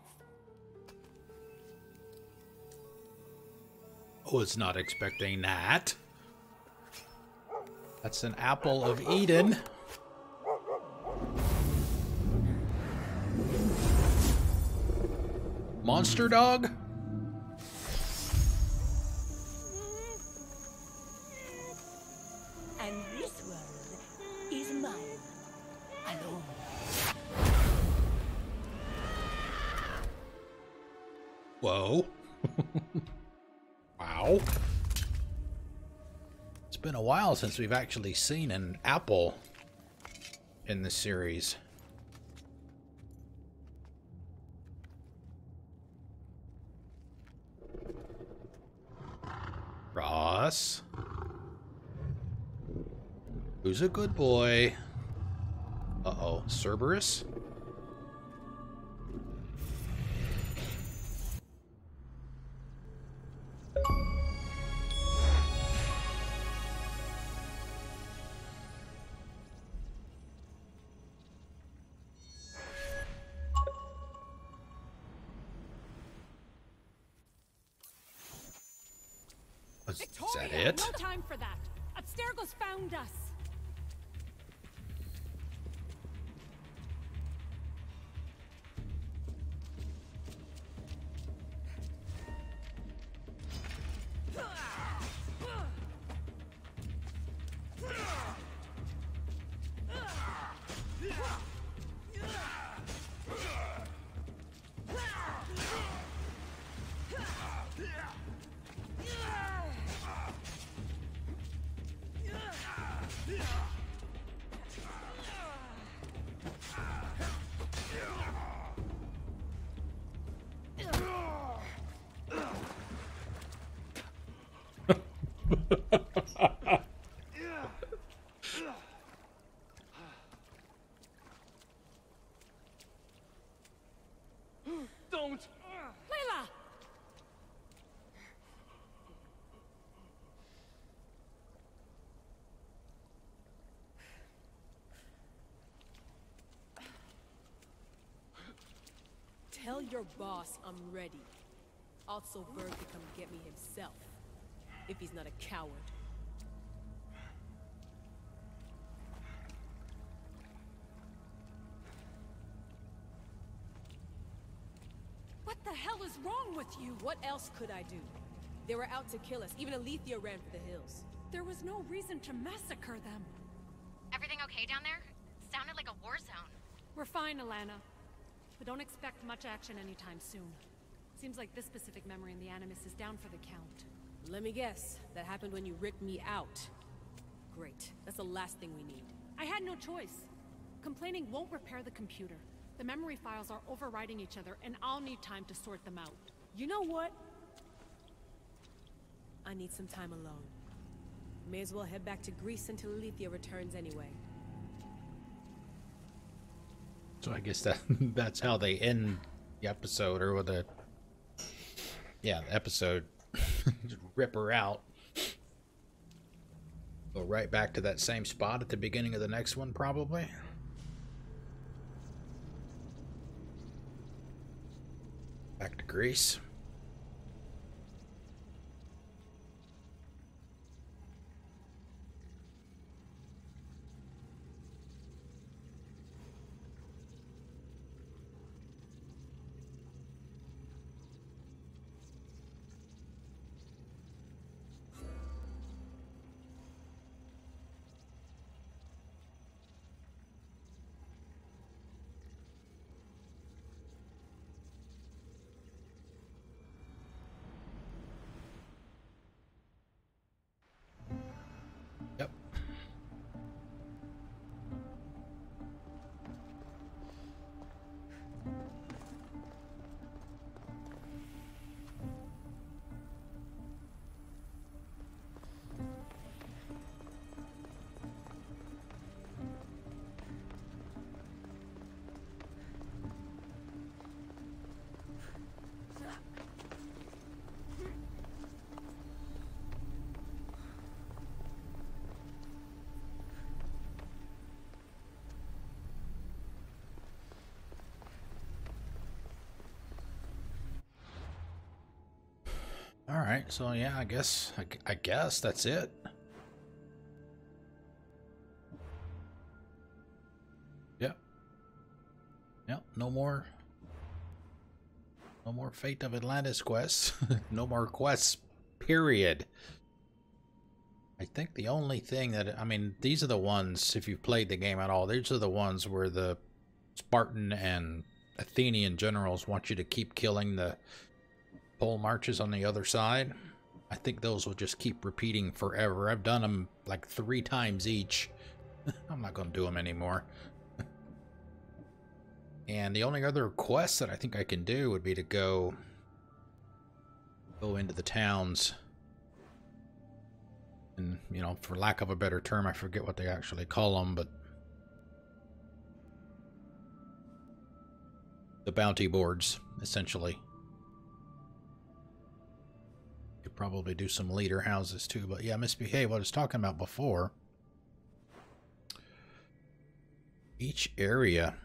I was not expecting that. That's an apple of Eden. Monster dog? And this world is mine. Alone. Whoa. Wow. It's been a while since we've actually seen an apple in this series. Ross. Who's a good boy? Uh-oh. Cerberus? Is that it? No time for that. Abstergo's found us. Don't! Layla! Tell your boss I'm ready. Also, Berg to come get me himself, if he's not a coward. What the hell is wrong with you? What else could I do? They were out to kill us. Even Alethea ran for the hills. There was no reason to massacre them. Everything okay down there? Sounded like a war zone. We're fine, Alana. But don't expect much action anytime soon. Seems like this specific memory in the Animus is down for the count. Let me guess. That happened when you ripped me out. Great. That's the last thing we need. I had no choice. Complaining won't repair the computer. The memory files are overriding each other, and I'll need time to sort them out. You know what? I need some time alone. May as well head back to Greece until Alethea returns anyway. So I guess that's how they end the episode, or yeah, the episode. Just rip her out. Go right back to that same spot at the beginning of the next one, probably. Back to Greece. Yep. All right, so yeah, I guess that's it. Yep. Yep. No more Fate of Atlantis quests. No more quests. Period. I think the only thing that, I mean, these are the ones, if you've played the game at all, these are the ones where the Spartan and Athenian generals want you to keep killing the pole marches on the other side. I think those will just keep repeating forever. I've done them like 3 times each. I'm not going to do them anymore. And the only other quest that I think I can do would be to go into the towns. And, you know, for lack of a better term, I forget what they actually call them, but the bounty boards, essentially. Could probably do some leader houses too, but yeah, misbehave. What I was talking about before. Each area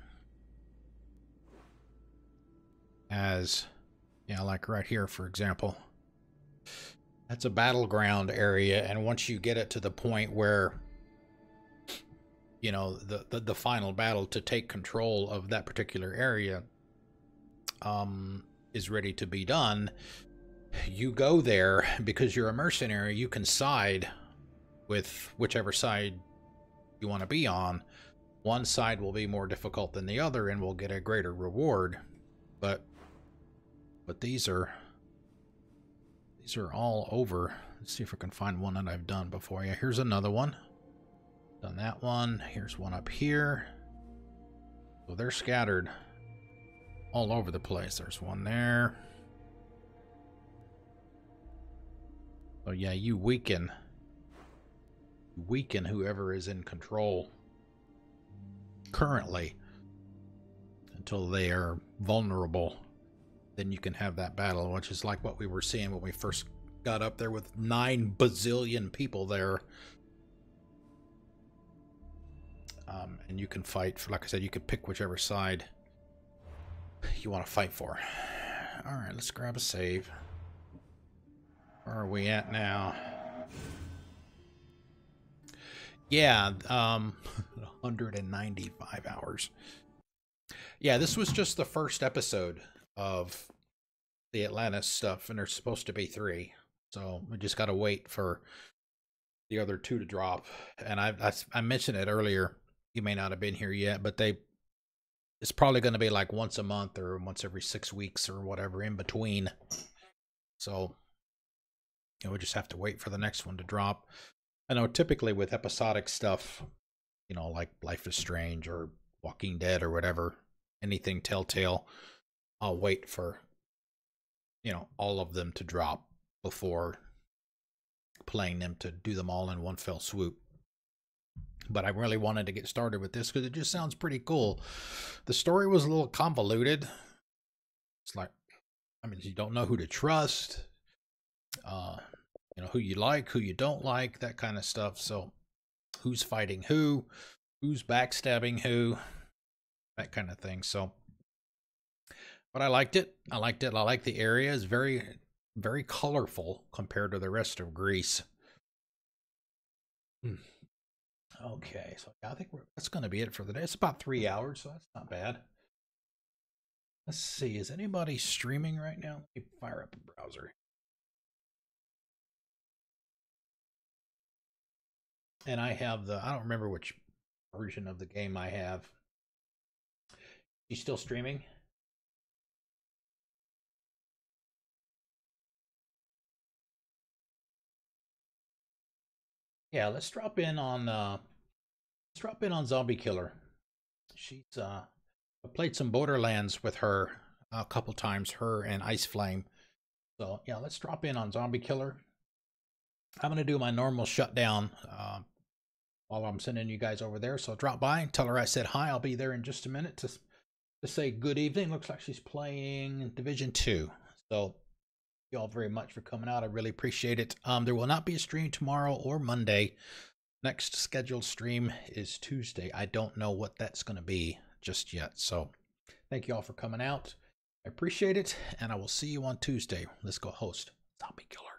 has, yeah, like right here, for example. That's a battleground area, and once you get it to the point where, you know, the final battle to take control of that particular area is ready to be done, you go there. Because you're a mercenary, you can side with whichever side you want to be on. One side will be more difficult than the other and will get a greater reward, but these are all over. Let's see if I can find one that I've done before. Yeah, here's another one. Done that one. Here's one up here. So they're scattered all over the place. There's one there. So yeah, you weaken whoever is in control currently until they are vulnerable. Then you can have that battle, which is like what we were seeing when we first got up there with 9 bazillion people there. And you can fight for, like I said, you can pick whichever side you want to fight for. All right, let's grab a save. Where are we at now? Yeah, 195 hours. Yeah, this was just the first episode of the Atlantis stuff, and there's supposed to be 3. So we just got to wait for the other 2 to drop. And I mentioned it earlier. You may not have been here yet, but it's probably going to be like once a month or once every 6 weeks or whatever in between. So, you know, we just have to wait for the next one to drop. I know typically with episodic stuff, you know, like Life is Strange or Walking Dead or whatever, anything Telltale, I'll wait for, you know, all of them to drop before playing them, to do them all in one fell swoop. But I really wanted to get started with this because it just sounds pretty cool. The story was a little convoluted. It's like, I mean, you don't know who to trust. You know, who you like, who you don't like, that kind of stuff. So who's fighting who's backstabbing who, that kind of thing. So, but I liked it. I liked it. I like the area. It's very, very colorful compared to the rest of Greece. Okay, so I think that's going to be it for the day. It's about 3 hours, so that's not bad. Let's see, is anybody streaming right now? Let me fire up a browser. And I have I don't remember which version of the game I have. You still streaming? Yeah, let's drop in on Zombie Killer. She's I played some Borderlands with her a couple times, her and Ice Flame. So yeah, let's drop in on Zombie Killer. I'm gonna do my normal shutdown while I'm sending you guys over there. So drop by and tell her I said hi. I'll be there in just a minute to say good evening. Looks like she's playing Division 2. So thank you all very much for coming out. I really appreciate it. There will not be a stream tomorrow or Monday. Next scheduled stream is Tuesday. I don't know what that's going to be just yet. So thank you all for coming out. I appreciate it, and I will see you on Tuesday. Let's go host Zombie Killer.